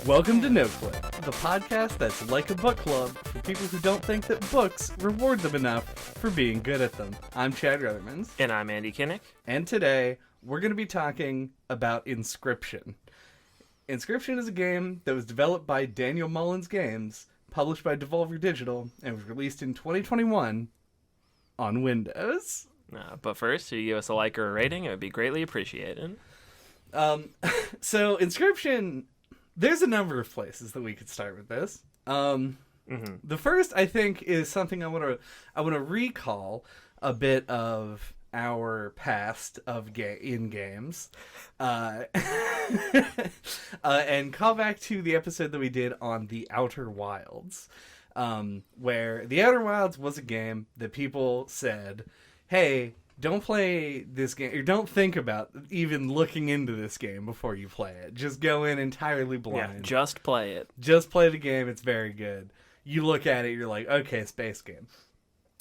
Welcome to No Clip, the podcast that's like a book club for people who don't think that books reward them enough for being good at them. I'm Chad Ruthermans. And I'm Andy Kinnick. And today, we're going to be talking about Inscryption. Inscryption is a game that was developed by Daniel Mullins Games, published by Devolver Digital, and was released in 2021 on Windows. But first, if you give us a like or a rating, it would be greatly appreciated. So, Inscryption, there's a number of places that we could start with this. The first, I think, is something I want to recall a bit of our past of in games, and call back to the episode that we did on the Outer Wilds, where the Outer Wilds was a game that people said, hey, don't play this game, or don't think about even looking into this game before you play it. Just go in entirely blind. Yeah, just play it. Just play the game, it's very good. You look at it, you're like, okay, space game.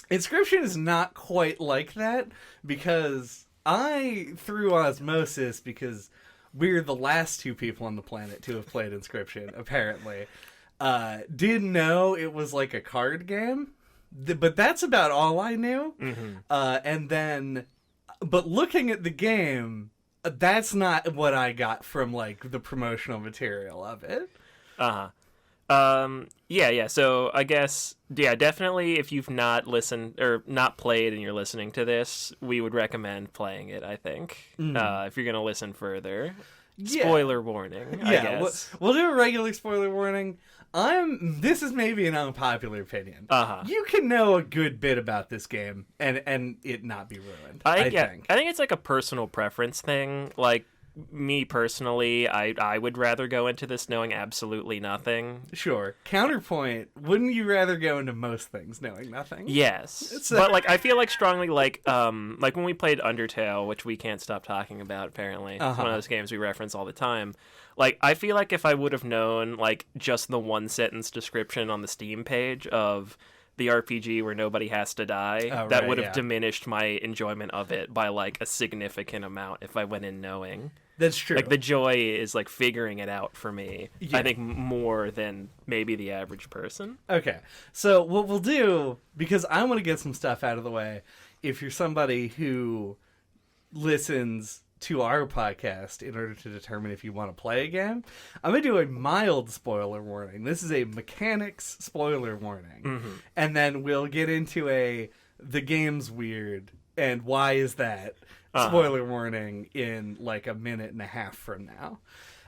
Inscryption is not quite like that, because through osmosis, because we're the last two people on the planet to have played Inscryption, apparently, didn't know it was like a card game. But that's about all I knew. But looking at the game, that's not what I got from, like, the promotional material of it. Yeah. So I guess, definitely if you've not listened or not played and you're listening to this, we would recommend playing it, I think. If you're going to listen further. Spoiler warning, I guess. We'll do a regular spoiler warning. This is maybe an unpopular opinion. You can know a good bit about this game and it not be ruined, I think. I think it's like a personal preference thing. Like, me personally, I would rather go into this knowing absolutely nothing. Sure. Counterpoint, wouldn't you rather go into most things knowing nothing? Yes. But, like, I feel like strongly, like when we played Undertale, which we can't stop talking about, apparently. It's one of those games we reference all the time. Like, I feel like if I would have known, like, just the one-sentence description on the Steam page of the RPG where nobody has to die, that would have diminished my enjoyment of it by, like, a significant amount if I went in knowing. That's true. Like, the joy is, like, figuring it out for me, I think, more than maybe the average person. Okay. So what we'll do, because I want to get some stuff out of the way, if you're somebody who listens to our podcast in order to determine if you want to play a game, I'm going to do a mild spoiler warning. This is a mechanics spoiler warning. And then we'll get into the game's weird and why is that spoiler warning in like a minute and a half from now.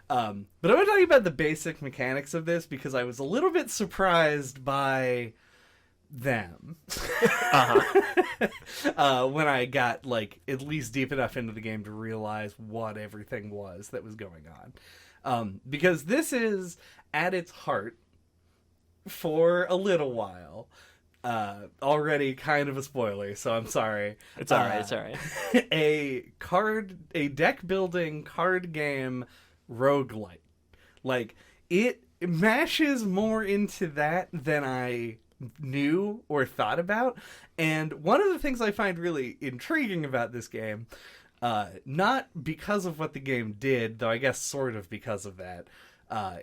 But I'm going to tell you about the basic mechanics of this because I was a little bit surprised by them when I got like at least deep enough into the game to realize what everything was that was going on, because this is at its heart, for a little while, already kind of a spoiler, so I'm sorry. It's alright. a deck building card game roguelite. Like, it mashes more into that than I knew or thought about. And one of the things I find really intriguing about this game, not because of what the game did, though I guess sort of because of that,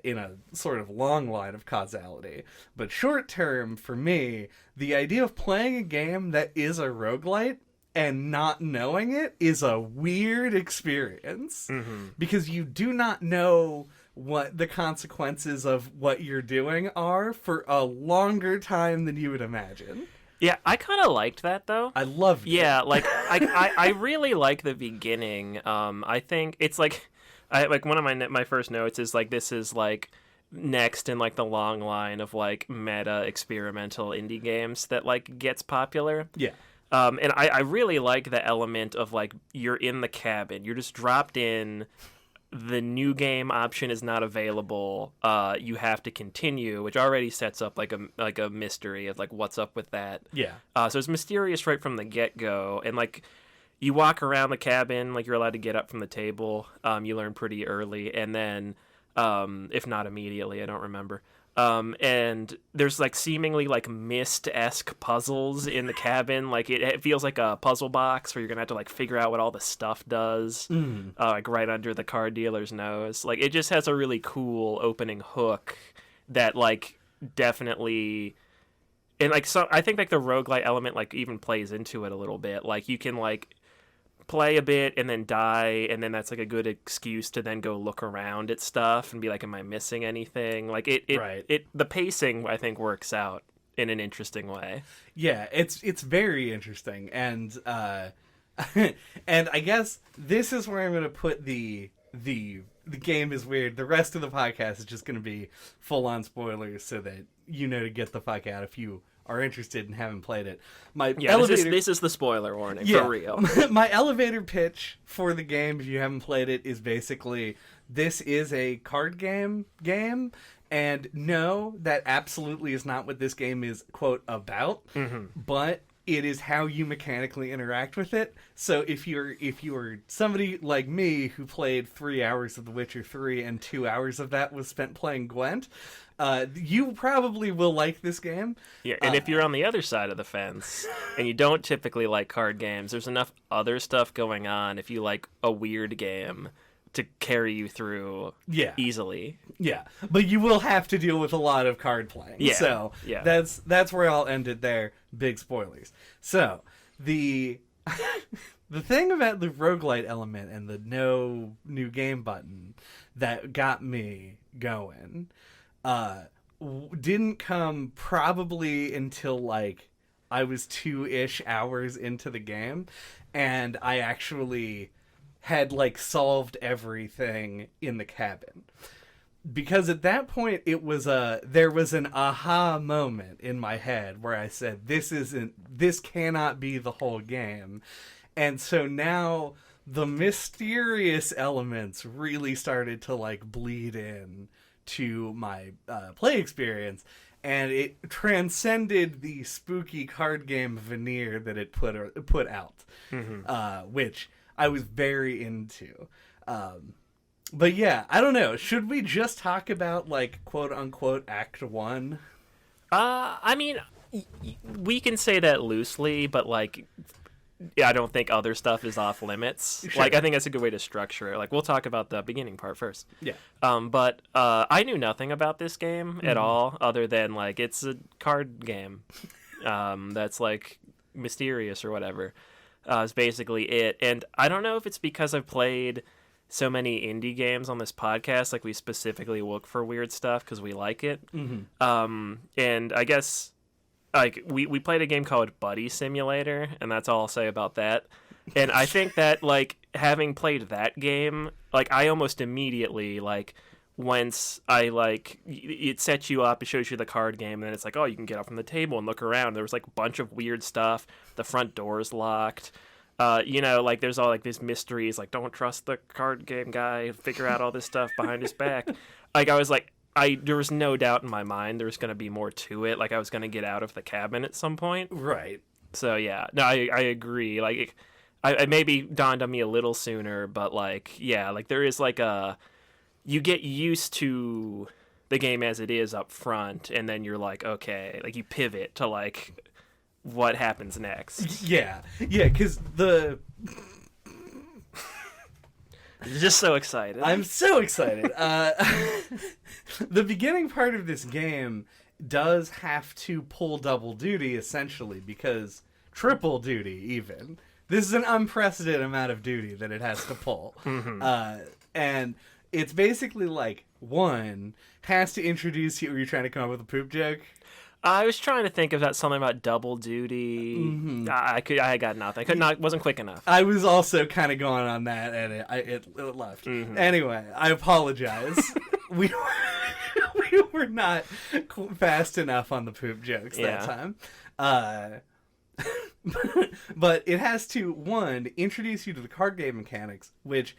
in a sort of long line of causality, but short term for me, the idea of playing a game that is a roguelite and not knowing it is a weird experience, because you do not know what the consequences of what you're doing are for a longer time than you would imagine. Yeah, I kind of liked that, though. I loved it. Yeah, like, I really like the beginning. I think it's like, one of my first notes is, like, this is, like, next in, like, the long line of, like, meta experimental indie games that, like, gets popular. Yeah. And I really like the element of, like, you're in the cabin. You're just dropped in. The new game option is not available. You have to continue, which already sets up like a mystery of like what's up with that. Yeah. So it's mysterious right from the get-go, and like you walk around the cabin, like you're allowed to get up from the table. You learn pretty early, and then if not immediately, I don't remember. And there's like seemingly like Myst-esque puzzles in the cabin. Like it feels like a puzzle box where you're gonna have to like figure out what all the stuff does, like right under the card dealer's nose. Like it just has a really cool opening hook that like definitely, and like so I think like the roguelite element like even plays into it a little bit. Like you can like play a bit and then die, and then that's like a good excuse to then go look around at stuff and be like, am I missing anything? Like it the pacing I think works out in an interesting way. Yeah, it's very interesting, and and I guess this is where I'm going to put the game is weird. The rest of the podcast is just going to be full on spoilers, so that you know to get the fuck out if you are interested and haven't played it. This is the spoiler warning, for real. My elevator pitch for the game, if you haven't played it, is basically this is a card game, and no, that absolutely is not what this game is, quote, about, but it is how you mechanically interact with it. So if you're somebody like me who played 3 hours of The Witcher 3 and 2 hours of that was spent playing Gwent, you probably will like this game. Yeah, and if you're on the other side of the fence and you don't typically like card games, there's enough other stuff going on if you like a weird game to carry you through easily. Yeah, but you will have to deal with a lot of card playing. Yeah, so that's where I'll end it there. Big spoilers. So the the thing about the roguelite element and the no new game button that got me going didn't come probably until like I was 2-ish hours into the game, and I actually had like solved everything in the cabin. Because at that point there was an aha moment in my head where I said, this cannot be the whole game. And so now the mysterious elements really started to like bleed in to my play experience, and it transcended the spooky card game veneer that it put out, which I was very into. But yeah, I don't know. Should we just talk about like quote unquote Act 1? I mean, we can say that loosely, but like, I don't think other stuff is off limits. Sure. Like, I think that's a good way to structure it. Like, we'll talk about the beginning part first. Yeah. But I knew nothing about this game at all, other than like it's a card game that's like mysterious or whatever. Is basically it. And I don't know if it's because I've played so many indie games on this podcast, like we specifically look for weird stuff because we like it. And I guess like we played a game called Buddy Simulator, and that's all I'll say about that. And I think that like having played that game, like I almost immediately like once I like it sets you up, it shows you the card game, and then it's like, oh, you can get up from the table and look around. There was like a bunch of weird stuff. The front door's locked. Like there's all like these mysteries, like don't trust the card game guy, figure out all this stuff behind his back. Like I was like, there was no doubt in my mind there was going to be more to it. Like I was going to get out of the cabin at some point. Right. So yeah, no, I agree. Like I maybe dawned on me a little sooner, but like, yeah, like there is like you get used to the game as it is up front, and then you're like, okay, like you pivot to like what happens next. Yeah, because You're just so excited. I'm so excited. The beginning part of this game does have to pull double duty, essentially, because triple duty, even. This is an unprecedented amount of duty that it has to pull. And it's basically like, one, has to introduce you. Were you trying to come up with a poop joke? I was trying to think of something about double duty. I got nothing. Wasn't quick enough. I was also kind of going on that, and it left. Anyway, I apologize. we were not fast enough on the poop jokes that time. But it has to, one, introduce you to the card game mechanics, which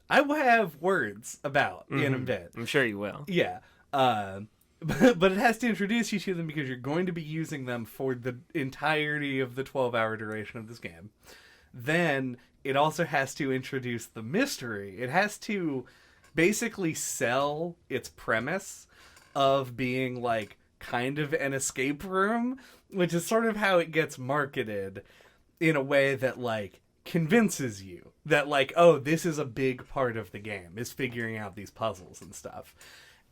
I will have words about in a bit. I'm sure you will. Yeah. But it has to introduce you to them because you're going to be using them for the entirety of the 12-hour duration of this game. Then it also has to introduce the mystery. It has to basically sell its premise of being like kind of an escape room, which is sort of how it gets marketed in a way that like convinces you that like, oh, this is a big part of the game, is figuring out these puzzles and stuff.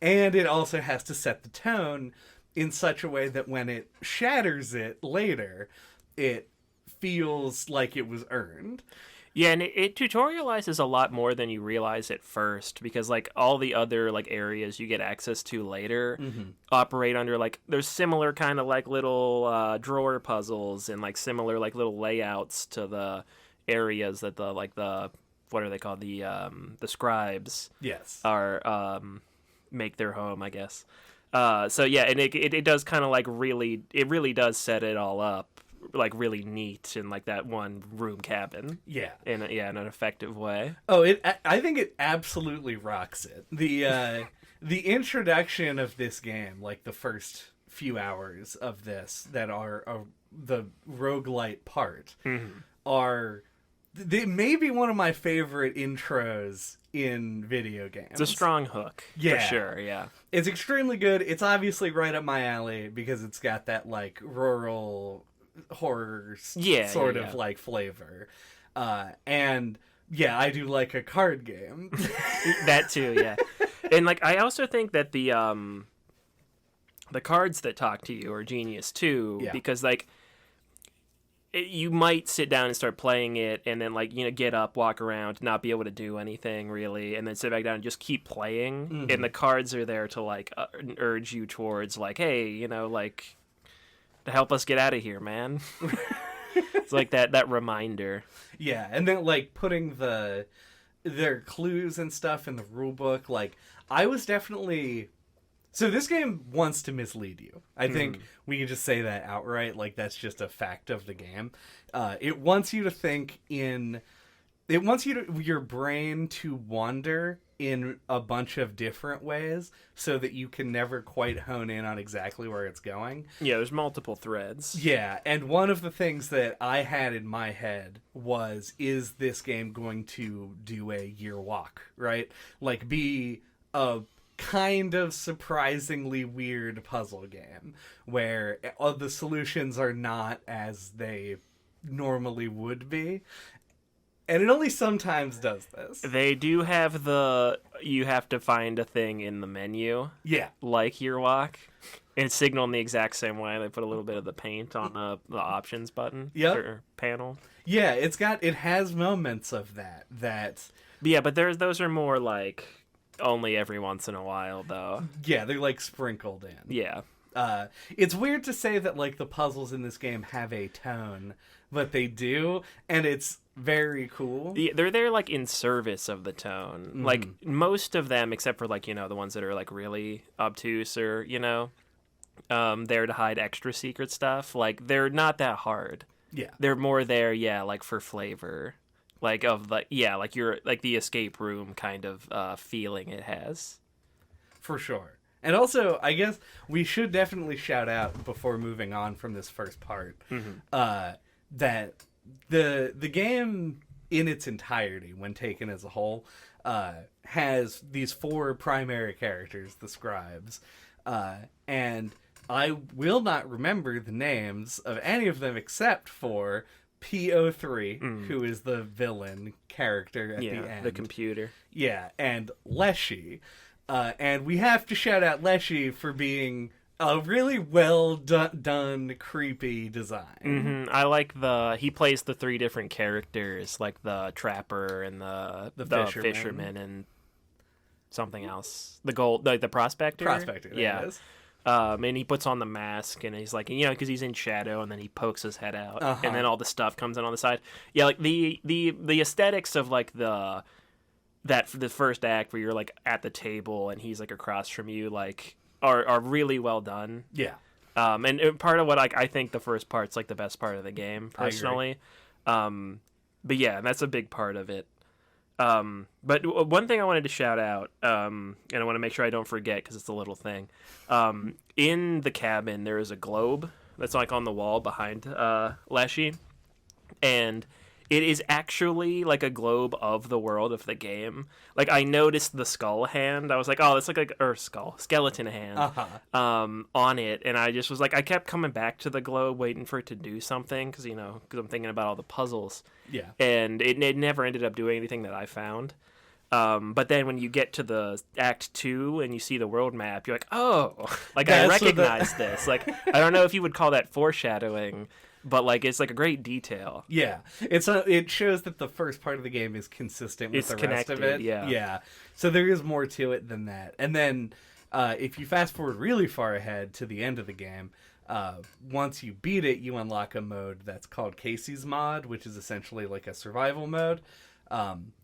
And it also has to set the tone in such a way that when it shatters it later, it feels like it was earned. Yeah, and it tutorializes a lot more than you realize at first, because like all the other like areas you get access to later operate under like there's similar kind of like little drawer puzzles and like similar like little layouts to the areas that the like the what are they called, the scribes are make their home, I guess. So yeah, and it does kind of like really does set it all up like really neat in like that one room cabin. Yeah. In an effective way. Oh, I think it absolutely rocks it. The introduction of this game, like the first few hours of this that are the roguelite part, are they may be one of my favorite intros in video games. It's a strong hook, for sure, yeah. It's extremely good. It's obviously right up my alley because it's got that like rural horror sort of like flavor. And yeah, I do like a card game. That too, yeah. And like I also think that the cards that talk to you are genius too, because like you might sit down and start playing it and then like, you know, get up, walk around, not be able to do anything really, and then sit back down and just keep playing. And the cards are there to like urge you towards like, hey, you know, like to help us get out of here, man. It's like that reminder. Yeah, and then like putting their clues and stuff in the rule book. Like I was definitely. So this game wants to mislead you. I think we can just say that outright. Like that's just a fact of the game. It wants you to think in. It wants your brain to wander in a bunch of different ways so that you can never quite hone in on exactly where it's going. Yeah, there's multiple threads. Yeah, and one of the things that I had in my head was, is this game going to do a year walk, right? Like be a kind of surprisingly weird puzzle game where all the solutions are not as they normally would be. And it only sometimes does this. They do have you have to find a thing in the menu. Yeah. Like Year Walk. And it's signaled in the exact same way. They put a little bit of the paint on the options button. Or panel. Yeah, it has moments of that. Yeah, but those are more like only every once in a while though. Yeah, they're like sprinkled in. Yeah. It's weird to say that like the puzzles in this game have a tone, but they do, and it's very cool. Yeah, they're there like in service of the tone. Like most of them, except for like, you know, the ones that are like really obtuse or, you know, there to hide extra secret stuff. Like they're not that hard. Yeah. They're more there, like for flavor. Like of like like you're like the escape room kind of feeling it has. For sure. And also, I guess we should definitely shout out before moving on from this first part that the game in its entirety, when taken as a whole, has these 4 primary characters, the scribes, and I will not remember the names of any of them except for PO3, who is the villain character at the end. The computer. Yeah, and Leshy. And we have to shout out Leshy for being a really well done creepy design. I like he plays the 3 different characters, like the trapper and the fisherman and something else. The prospector? Prospector, yeah. And he puts on the mask, and he's like, you know, because he's in shadow, and then he pokes his head out, and then all the stuff comes in on the side. Yeah, like the aesthetics of like the first act where you're like at the table and he's like across from you, like are really well done. Yeah. And part of what I think the first part's like the best part of the game personally. But yeah, that's a big part of it. But one thing I wanted to shout out, and I want to make sure I don't forget because it's a little thing. In the cabin, there is a globe that's like on the wall behind Leshy, and it is actually like a globe of the world of the game. Like, I noticed the skull hand. I was like, oh, that's like or skeleton hand on it. And I just was like, I kept coming back to the globe waiting for it to do something because I'm thinking about all the puzzles. Yeah. And it never ended up doing anything that I found. But then when you get to the Act 2 and you see the world map, you're like, oh, like, I recognize this. Like, I don't know if you would call that foreshadowing, but like it's like a great detail. Yeah, it shows that the first part of the game is consistent with the rest of it. Yeah. So there is more to it than that. And then if you fast forward really far ahead to the end of the game, once you beat it, you unlock a mode that's called Casey's Mod, which is essentially like a survival mode.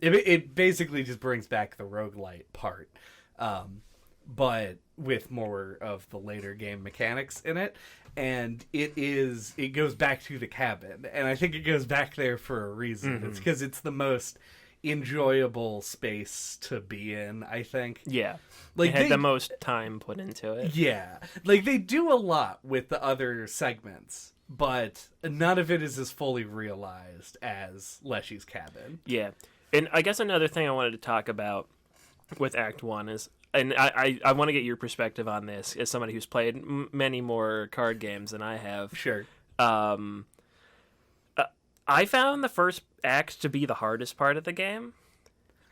It basically just brings back the roguelite part, but with more of the later game mechanics in it. And it goes back to the cabin. And I think it goes back there for a reason. Mm-hmm. It's because it's the most enjoyable space to be in, I think. Yeah. Like, it had the most time put into it. Yeah. Like, they do a lot with the other segments, but none of it is as fully realized as Leshy's cabin. Yeah. And I guess another thing I wanted to talk about with Act 1 is, and I want to get your perspective on this as somebody who's played many more card games than I have. Sure. I found the first act to be the hardest part of the game.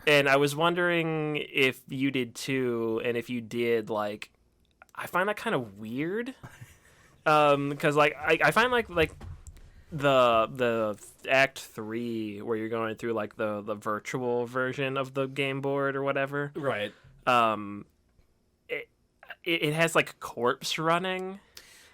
And I was wondering if you did too, and if you did, like, I find that kind of weird. Because, like, I find, like the Act 3, where you're going through, like, the virtual version of the game board or whatever. Right. It has, like, corpse running.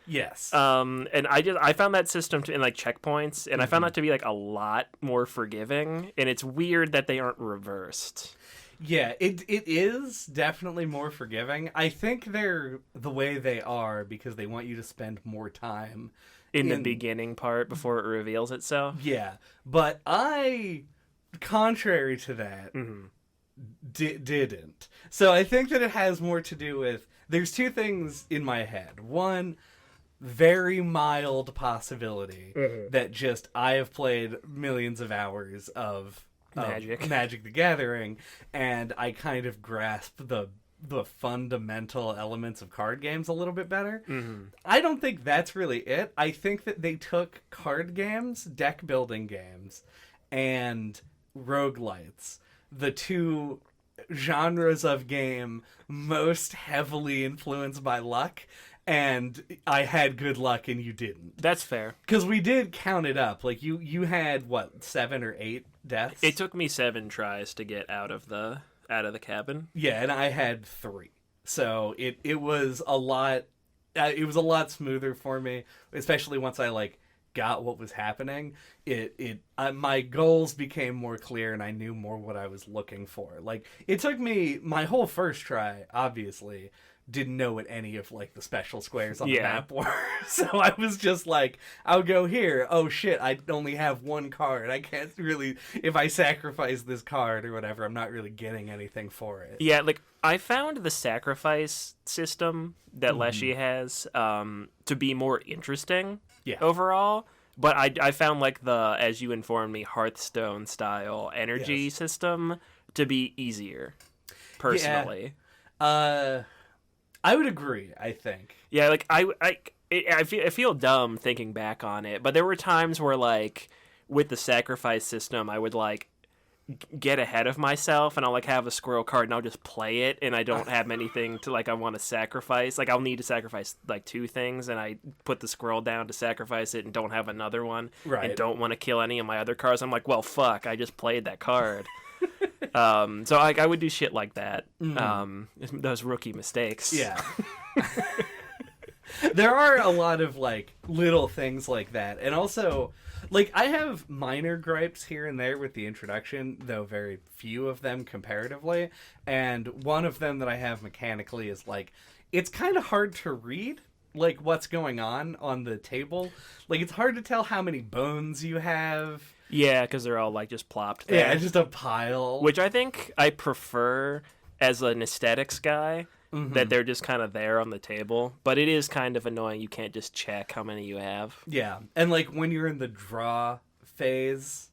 Yes. And I found that system in like checkpoints, and I found that to be like a lot more forgiving, and it's weird that they aren't reversed. Yeah, it is definitely more forgiving. I think they're the way they are because they want you to spend more time in the beginning part before it reveals itself. Yeah, but I, contrary to that, didn't. So I think that it has more to do with, there's two things in my head. One, very mild possibility that just I have played millions of hours of Magic the Gathering, and I kind of grasp the fundamental elements of card games a little bit better. I don't think that's really it. I think that they took card games, deck building games, and roguelites, the two genres of game most heavily influenced by luck, and I had good luck and you didn't. That's fair. Because we did count it up. Like, you had, what, 7 or 8 deaths? It took me 7 tries to get out of the cabin. Yeah, and I had 3. So it was a lot... it was a lot smoother for me, especially once I, like, got what was happening. My goals became more clear, and I knew more what I was looking for. Like, it took me... My whole first try, obviously... didn't know what any of like the special squares on the map were. So I was just like, I'll go here. Oh shit, I only have one card. I can't really, if I sacrifice this card or whatever, I'm not really getting anything for it. Yeah, like I found the sacrifice system that Leshy has to be more interesting overall. But I found like the, as you informed me, Hearthstone style energy system to be easier, personally. Yeah. I would agree, I think. Yeah, like, I feel dumb thinking back on it, but there were times where, like, with the sacrifice system, I would, like, get ahead of myself, and I'll, like, have a squirrel card, and I'll just play it, and I don't have anything to, like, I want to sacrifice. Like, I'll need to sacrifice, like, 2 things, and I put the squirrel down to sacrifice it and don't have another one, and don't want to kill any of my other cards. I'm like, well, fuck, I just played that card. So I would do shit like that. Those rookie mistakes. Yeah. There are a lot of like little things like that. And also, like, I have minor gripes here and there with the introduction, though very few of them comparatively. And one of them that I have mechanically is like, it's kind of hard to read like what's going on the table. Like, it's hard to tell how many bones you have. Yeah, because they're all, like, just plopped there. Yeah, just a pile. Which I think I prefer as an aesthetics guy, that they're just kind of there on the table. But it is kind of annoying. You can't just check how many you have. Yeah, and, like, when you're in the draw phase,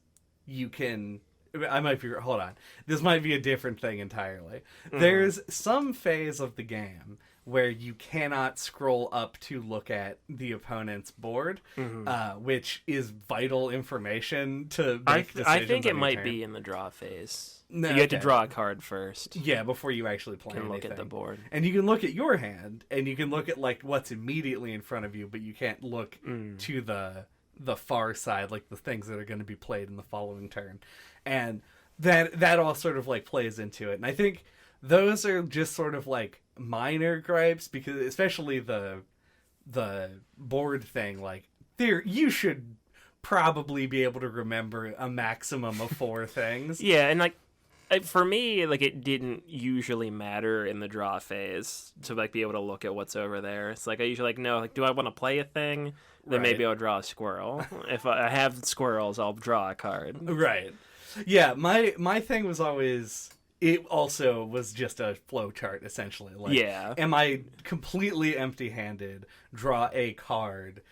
you can... I might be... Hold on. This might be a different thing entirely. Mm-hmm. There's some phase of the game where you cannot scroll up to look at the opponent's board, which is vital information to make decisions. I think it on your might turn. be in the draw phase. No, You have to draw a card first. Yeah, before you actually play You can look anything. at the board. And you can look at your hand, and you can look at like what's immediately in front of you, but you can't look to the far side, like the things that are going to be played in the following turn. And that all sort of like plays into it. And I think those are just sort of like minor gripes, because especially the board thing, like you should probably be able to remember a maximum of 4 things. Yeah, and like for me, like it didn't usually matter in the draw phase to like be able to look at what's over there. It's like I usually like, no, like, do I want to play a thing? Then maybe I'll draw a squirrel. If I have squirrels, I'll draw a card. Right. Yeah, my thing was always, it also was just a flow chart, essentially. Like, Yeah. am I completely empty-handed, draw a card,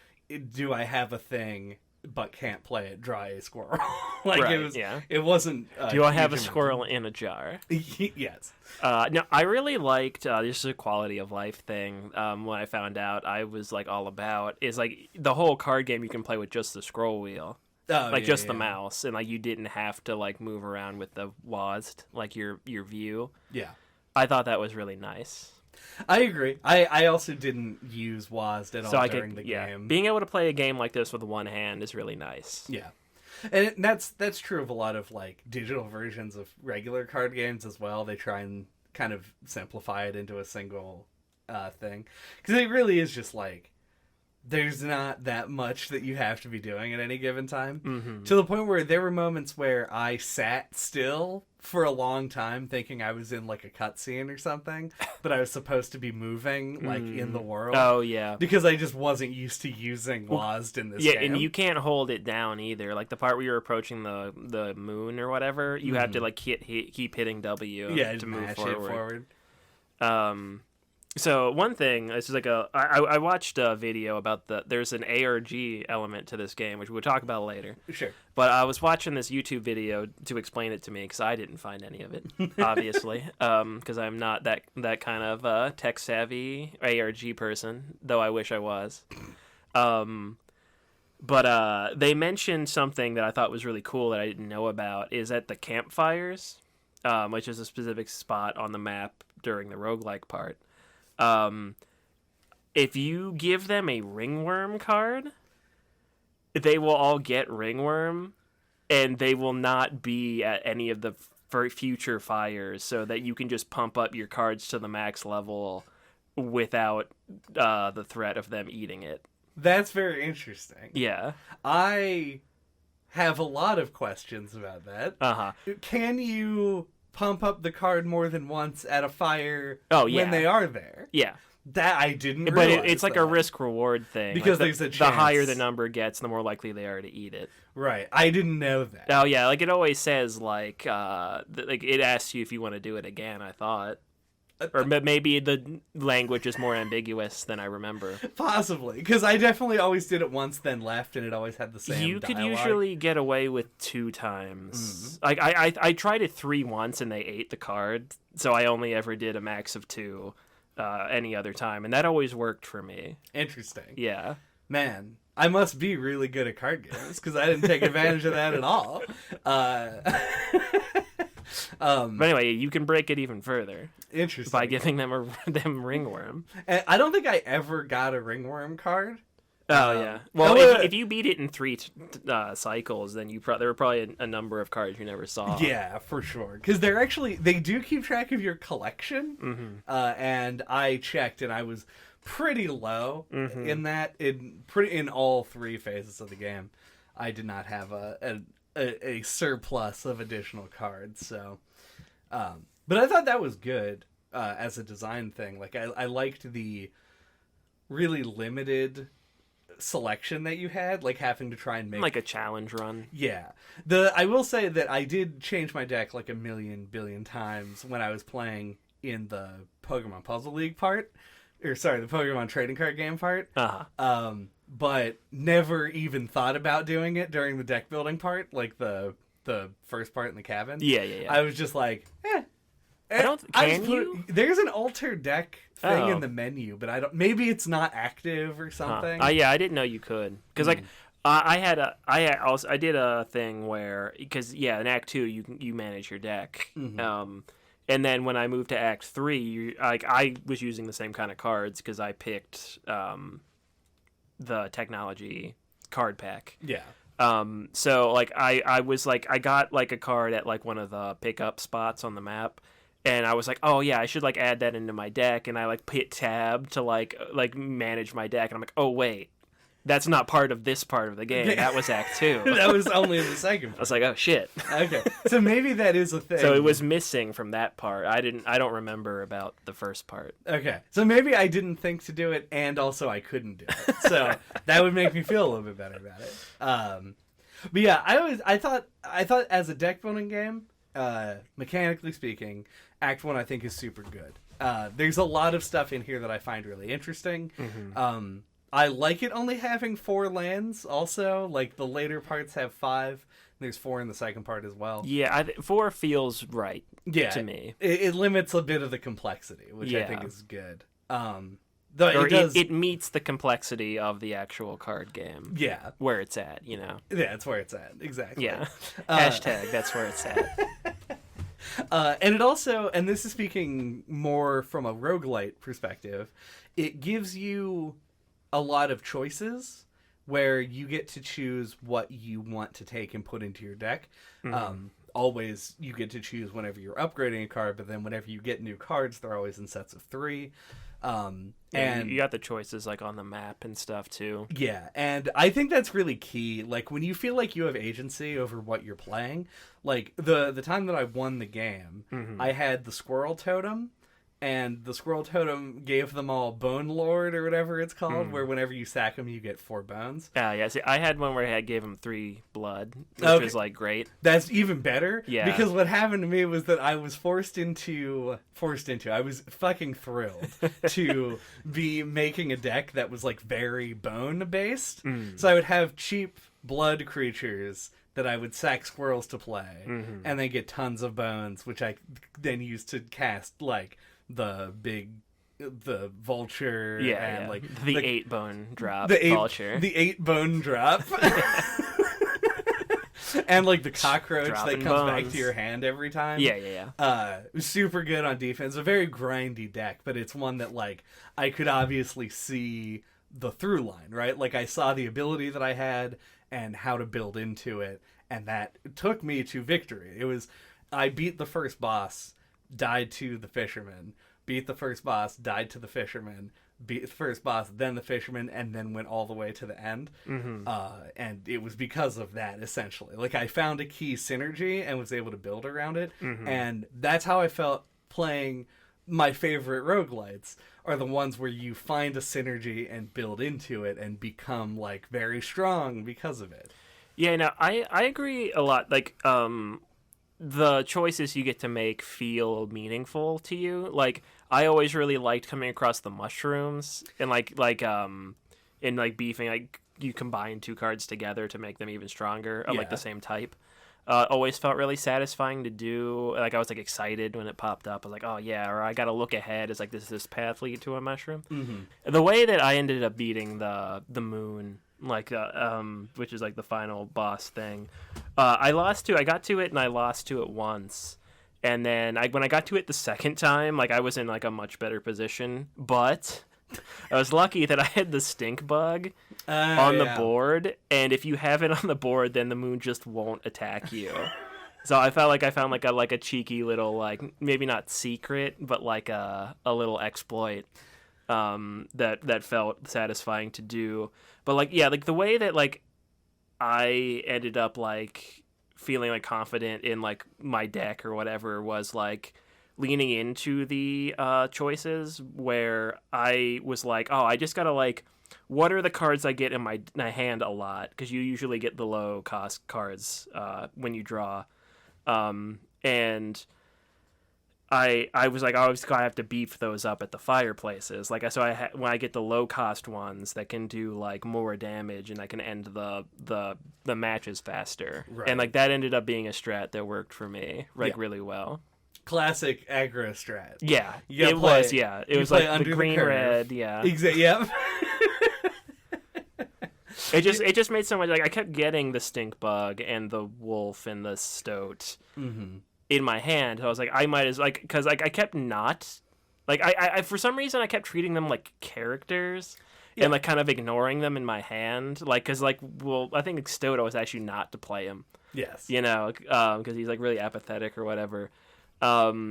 do I have a thing but can't play it, draw a squirrel? Like, Right, it was, yeah. it wasn't... Do I have a huge amount. squirrel in a jar? Yes. No, I really liked this is a quality of life thing. When I found out, I was like all about is like the whole card game you can play with just the scroll wheel, Oh, like yeah, just yeah. the mouse, and like you didn't have to like move around with the WASD, like your view. Yeah. I thought that was really nice. I agree. I also didn't use WASD at So all I during could, the yeah, game. being able to play a game like this with one hand is really nice. Yeah. And that's true of a lot of like digital versions of regular card games as well. They try and kind of simplify it into a single thing, because it really is just like there's not that much that you have to be doing at any given time. To the point where there were moments where I sat still for a long time thinking I was in like a cutscene or something, but I was supposed to be moving like in the world. Oh yeah, Because I just wasn't used to using WASD in this yeah, game. and you can't hold it down either. Like the part where you're approaching the moon or whatever, you have to like keep hitting W to to move mash forward. it forward. So one thing, it's just like I watched a video about there's an ARG element to this game, which we'll talk about later. Sure. But I was watching this YouTube video to explain it to me because I didn't find any of it, obviously, because I'm not that kind of tech savvy ARG person, though I wish I was. But they mentioned something that I thought was really cool that I didn't know about, is at the campfires, which is a specific spot on the map during the roguelike part. If you give them a ringworm card, they will all get ringworm, and they will not be at any of the future fires, so that you can just pump up your cards to the max level without the threat of them eating it. That's very interesting. Yeah. I have a lot of questions about that. Uh-huh. Can you pump up the card more than once at a fire when they are there? Yeah. That I didn't But realize. it's like a risk-reward thing. Because like there's a the higher chance. the number gets, the more likely they are to eat it. Right. I didn't know that. Oh, yeah. Like, it always says, like it asks you if you want to do it again, I thought. Or maybe the language is more ambiguous than I remember. Possibly. Because I definitely always did it once, then left, and it always had the same You could dialogue. usually get away with 2 times. Like I tried it 3 once, and they ate the card, so I only ever did a max of 2 any other time, and that always worked for me. Interesting. Yeah. Man, I must be really good at card games, because I didn't take advantage of that at all. But anyway, you can break it even further Interesting. by giving them them ringworm. And I don't think I ever got a ringworm card. Oh yeah. Well, Oh, if you beat it in 3 cycles, then there were probably a number of cards you never saw. Yeah, for sure. Because they do keep track of your collection. And I checked, and I was pretty low in that. In all 3 phases of the game, I did not have a surplus of additional cards. So, but I thought that was good as a design thing. Like I liked the really limited selection that you had, like having to try and make Like a challenge run. Yeah. I will say that I did change my deck like a billion times when I was playing in the Pokemon Puzzle League part. The Pokemon trading card game part. Uh-huh. But never even thought about doing it during the deck building part, like the the first part in the cabin. Yeah. I was just like, I don't. Can you? There's an alter deck thing in Oh. the menu, but I don't. Maybe it's not active or something. Yeah, I didn't know you could. Because like, I did a thing where because in Act 2 you manage your deck. And then when I moved to Act 3, I was using the same kind of cards because I picked the technology card pack. Yeah. So like I was like I got like a card at like one of the pickup spots on the map, and I was like, oh yeah, I should like add that into my deck, and I like hit tab to like manage my deck, and I'm like, oh wait, that's not part of this part of the game. That was Act 2. That was only in the second part. I was like, oh shit. Okay, so maybe that is a thing. So it was missing from that part. I don't remember about the first part. Okay, so maybe I didn't think to do it, and also I couldn't do it. So that would make me feel a little bit better about it. But yeah, I thought as a deck building game, mechanically speaking, Act 1 I think is super good. There's a lot of stuff in here that I find really interesting. I like it only having 4 lands. Also, like the later parts have 5. There's 4 in the second part as well. Yeah, 4 feels right. To me, it limits a bit of the complexity, which I think is good. Though it meets the complexity of the actual card game. Yeah, where it's at, you know. Yeah, it's where it's at. Exactly. Yeah. Hashtag that's where it's at. And it also, and this is speaking more from a roguelite perspective, it gives you a lot of choices where you get to choose what you want to take and put into your deck. Always you get to choose whenever you're upgrading a card, but then whenever you get new cards, they're always in sets of 3. And you got the choices like on the map and stuff too. Yeah, and I think that's really key. Like when you feel like you have agency over what you're playing, like the time that I won the game, I had the squirrel totem, and the squirrel totem gave them all Bone Lord or whatever it's called, where whenever you sack them, you get 4 bones. Yeah. See, I had one where I gave them 3 blood, which was like great. That's even better. Yeah. Because what happened to me was that I was forced into. I was fucking thrilled to be making a deck that was like very bone based. So I would have cheap blood creatures that I would sack squirrels to play, and then get tons of bones, which I then used to cast like the vulture, and like the 8 bone drop vulture, the 8 bone drop, and like the cockroach Dropping that comes bones. back to your hand every time. Yeah. Super good on defense. A very grindy deck, but it's one that like I could obviously see the through line, right? Like I saw the ability that I had and how to build into it, and that took me to victory. It was I beat the first boss, died to the fisherman, beat the first boss, died to the fisherman, beat the first boss, then the fisherman, and then went all the way to the end. And it was because of that, essentially. Like, I found a key synergy and was able to build around it, and that's how I felt playing my favorite roguelites, are the ones where you find a synergy and build into it and become, like, very strong because of it. Yeah, no, I agree a lot. Like, the choices you get to make feel meaningful to you. Like, I always really liked coming across the mushrooms and in beefing, like you combine 2 cards together to make them even stronger of like the same type. Always felt really satisfying to do. Like I was like excited when it popped up. I was like, oh yeah, or I got to look ahead. It's like this path lead to a mushroom. The way that I ended up beating the moon, like which is like the final boss thing, I got to it and I lost to it once, and then when I got to it the second time, like I was in like a much better position, but I was lucky that I had the stink bug on the board, and if you have it on the board, then the moon just won't attack you. So I felt like I found like a cheeky little, like, maybe not secret, but like a little exploit that felt satisfying to do. But like, yeah, like the way that like I ended up like feeling like confident in like my deck or whatever was like leaning into the choices, where I was like, oh, I just gotta like, what are the cards I get in my hand a lot? Because you usually get the low cost cards when you draw, and I was like, I always have to beef those up at the fireplaces. Like, so when I get the low cost ones that can do like more damage and I can end the matches faster. Right. And like that ended up being a strat that worked for me really well. Classic aggro strat. Yeah, it was. Yeah, it was like the green red. Yeah, exactly. Yep. It just made so much. Like I kept getting the stink bug and the wolf and the stoat in my hand. So I was like, I might as like because like I kept not like I for some reason I kept treating them like characters and like kind of ignoring them in my hand. Like because like I think stoat was actually not to play him. Yes. Because he's like really apathetic or whatever. Well,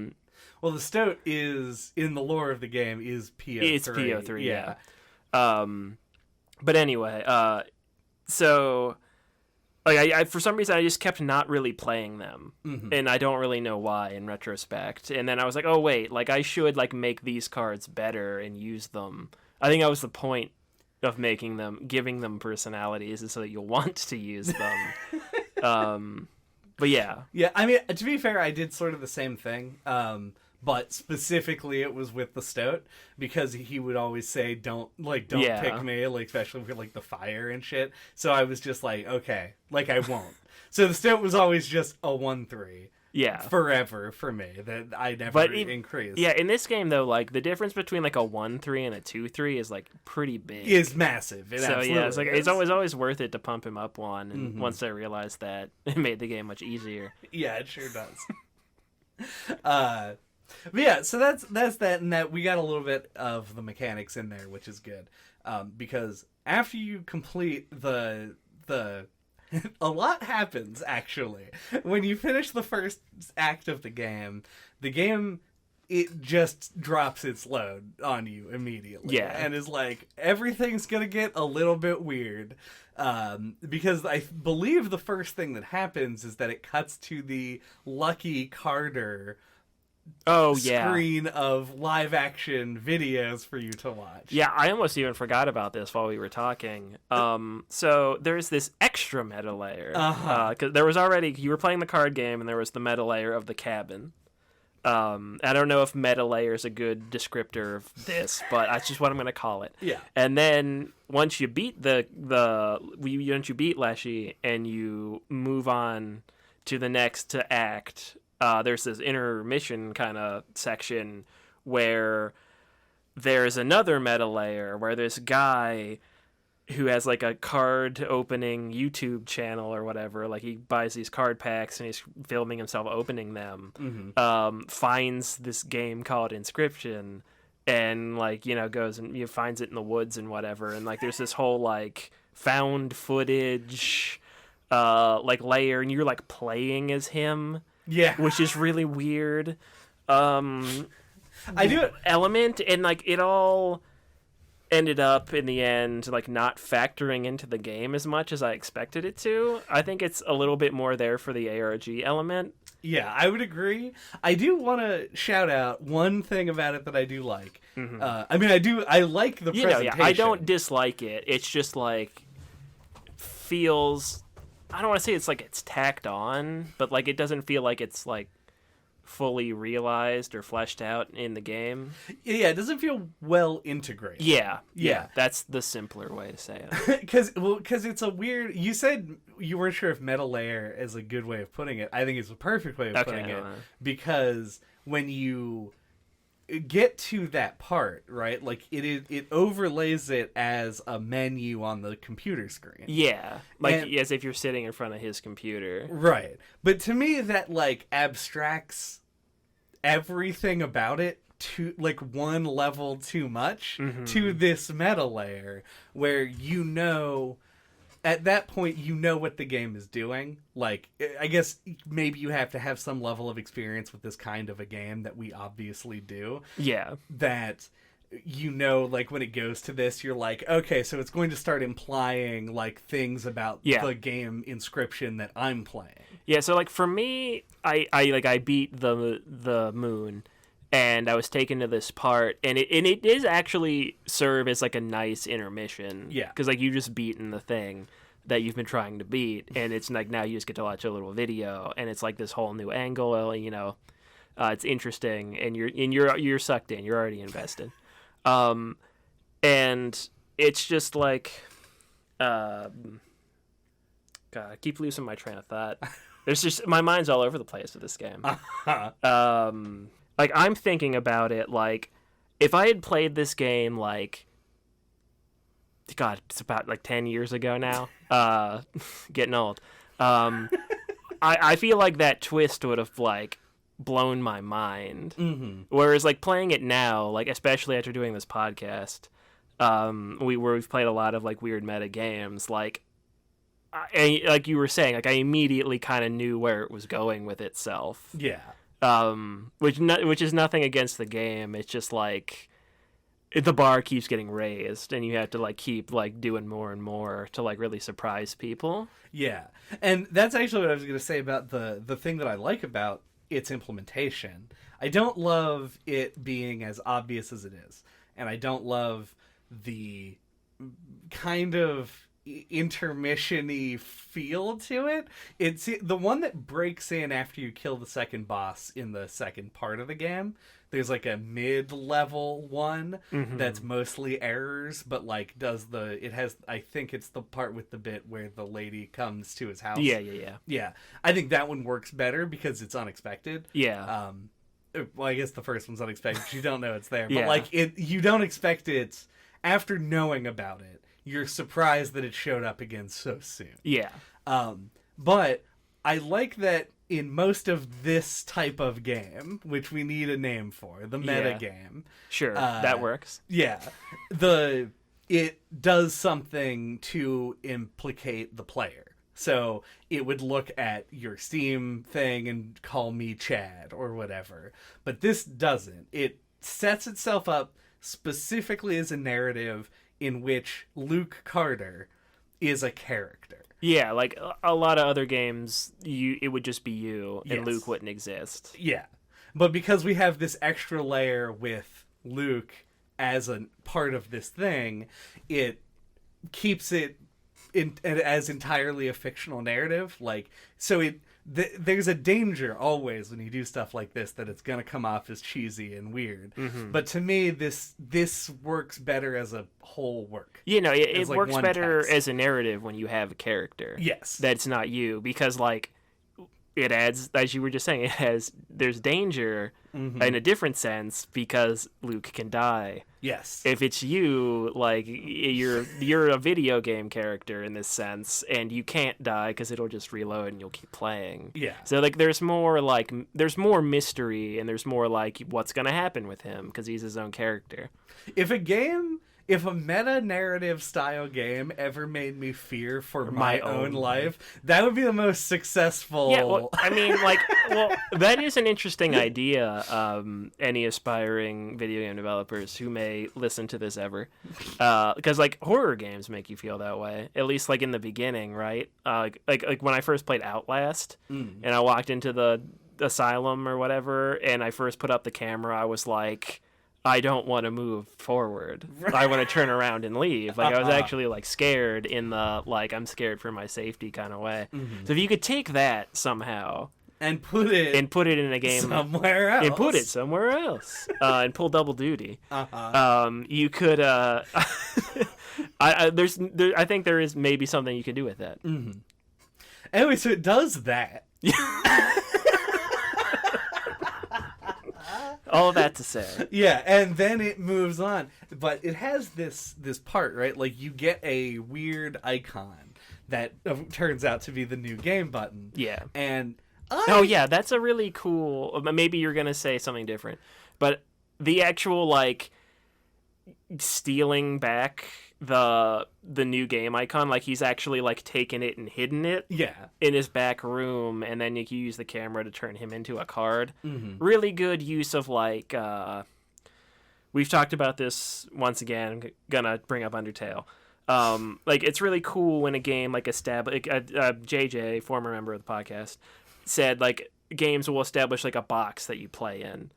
the stoat is in the lore of the game is PO3. It's PO3. Yeah. But anyway, so like I for some reason I just kept not really playing them, and I don't really know why in retrospect. And then I was like, oh wait, like I should like make these cards better and use them. I think that was the point of making them, giving them personalities, is so that you'll want to use them. But yeah. Yeah, I mean, to be fair, I did sort of the same thing. But specifically it was with the stoat because he would always say, don't pick me, like, especially with like the fire and shit. So I was just like, okay, like I won't. So the stoat was always just a 1/3. Yeah. Forever for me that I never increased. Yeah, in this game though, like the difference between like a 1/3 and a 2/3 is like pretty big. Is massive. So yeah, it's like it's always worth it to pump him up one. And once I realized that, it made the game much easier. Yeah, it sure does. But yeah, so that's that, and that we got a little bit of the mechanics in there, which is good. Because after you complete the a lot happens actually. When you finish the first act of the game it just drops its load on you immediately. Yeah. And is like, everything's gonna get a little bit weird. Because I believe the first thing that happens is that it cuts to the Lucky Carter screen of live action videos for you to watch. Yeah, I almost even forgot about this while we were talking. So there's this extra meta layer. Because there was already, you were playing the card game and there was the meta layer of the cabin. I don't know if meta layer is a good descriptor of this, but that's just what I'm going to call it. Yeah. And then once you beat once you beat Leshy and you move on to the next act, there's this intermission kind of section where there's another meta layer where this guy who has like a card opening YouTube channel or whatever, like he buys these card packs and he's filming himself opening them, finds this game called Inscryption and like, goes and finds it in the woods and whatever. And like, there's this whole like found footage, like layer, and you're like playing as him. Yeah. Which is really weird. I do element, and like it all ended up in the end like not factoring into the game as much as I expected it to. I think it's a little bit more there for the ARG element. Yeah, I would agree. I do want to shout out one thing about it that I do like. I mean, I like the presentation. I don't dislike it. It's just like feels, I don't want to say it's like it's tacked on, but like it doesn't feel like it's like fully realized or fleshed out in the game. Yeah, it doesn't feel well integrated. Yeah, that's the simpler way to say it. Because it's a weird. You said you weren't sure if meta layer is a good way of putting it. I think it's a perfect way of putting it, because when you get to that part, right, like it overlays it as a menu on the computer screen. Yeah, like as if you're sitting in front of his computer. Right. But to me that like abstracts everything about it to like one level too much to this meta layer where at that point what the game is doing. Like, I guess maybe you have to have some level of experience with this kind of a game that we obviously do. Yeah. That, like, when it goes to this, you're like, okay, so it's going to start implying, like, things about the game Inscryption that I'm playing. Yeah, so, like, for me, I beat the moon, and I was taken to this part, and it does actually serve as like a nice intermission. Yeah, because like you just beaten the thing that you've been trying to beat, and it's like now you just get to watch a little video, and it's like this whole new angle, It's interesting, and you're sucked in. You're already invested. And it's just like, God, I keep losing my train of thought. There's just, my mind's all over the place with this game. Like, I'm thinking about it, like, if I had played this game, like, God, it's about, like, 10 years ago now. Getting old. I feel like that twist would have, like, blown my mind. Mm-hmm. Whereas, like, playing it now, like, especially after doing this podcast, we've played a lot of, like, weird meta games, like you were saying, like, I immediately kind of knew where it was going with itself. Yeah. Which is nothing against the game. It's just like the bar keeps getting raised, and you have to like keep like doing more and more to like really surprise people. Yeah, and that's actually what I was going to say about the thing that I like about its implementation. I don't love it being as obvious as it is, and I don't love the kind of intermission-y feel to it. It's the one that breaks in after you kill the second boss in the second part of the game. There's like a mid-level one that's mostly errors, but like I think it's the part with the bit where the lady comes to his house. Yeah. I think that one works better because it's unexpected. Yeah. Well, I guess the first one's unexpected because you don't know it's there. But like you don't expect it after knowing about it. You're surprised that it showed up again so soon. Yeah. But I like that in most of this type of game, which we need a name for, the meta game. Sure, that works. Yeah. It does something to implicate the player. So it would look at your Steam thing and call me Chad or whatever. But this doesn't. It sets itself up specifically as a narrative in which Luke Carter is a character. Yeah, like a lot of other games, it would just be you, and Yes. Luke wouldn't exist. Yeah. But because we have this extra layer with Luke as a part of this thing, it keeps it as entirely a fictional narrative. Like, so there's a danger always when you do stuff like this that it's going to come off as cheesy and weird. But to me, this works better as a whole work. You know, it like works one better text. as a narrative when you have a character. Yes. That's not you, because like it adds, as you were just saying, there's danger in a different sense because Luke can die. Yes. If it's you, like you're a video game character in this sense, and you can't die because it'll just reload and you'll keep playing. Yeah. So like there's more mystery, and there's more like what's gonna happen with him because he's his own character. If a meta narrative style game ever made me fear for my own life, that would be the most successful. Yeah, well, I mean, like, that is an interesting idea. Any aspiring video game developers who may listen to this ever, because like horror games make you feel that way. At least like in the beginning, right? Like when I first played Outlast, and I walked into the asylum or whatever, and I first put up the camera, I was like, I don't want to move forward. I want to turn around and leave. Like I was actually like scared in the like I'm scared for my safety kind of way. So if you could take that somehow and put it in a game somewhere else, and put it somewhere else, and pull double duty, you could. I think there is maybe something you can do with that. Anyway, so it does that. All of that to say. Yeah, and then it moves on. But it has this part, right? Like, you get a weird icon that turns out to be the new game button. Yeah. And oh, yeah, that's a really cool... Maybe you're going to say something different. But the actual, like, stealing back the new game icon, like he's actually like taken it and hidden it in his back room, and then you can use the camera to turn him into a card. Really good use of like we've talked about this once again. I'm gonna bring up Undertale. Like it's really cool when a game like JJ, former member of the podcast, said like games will establish like a box that you play in,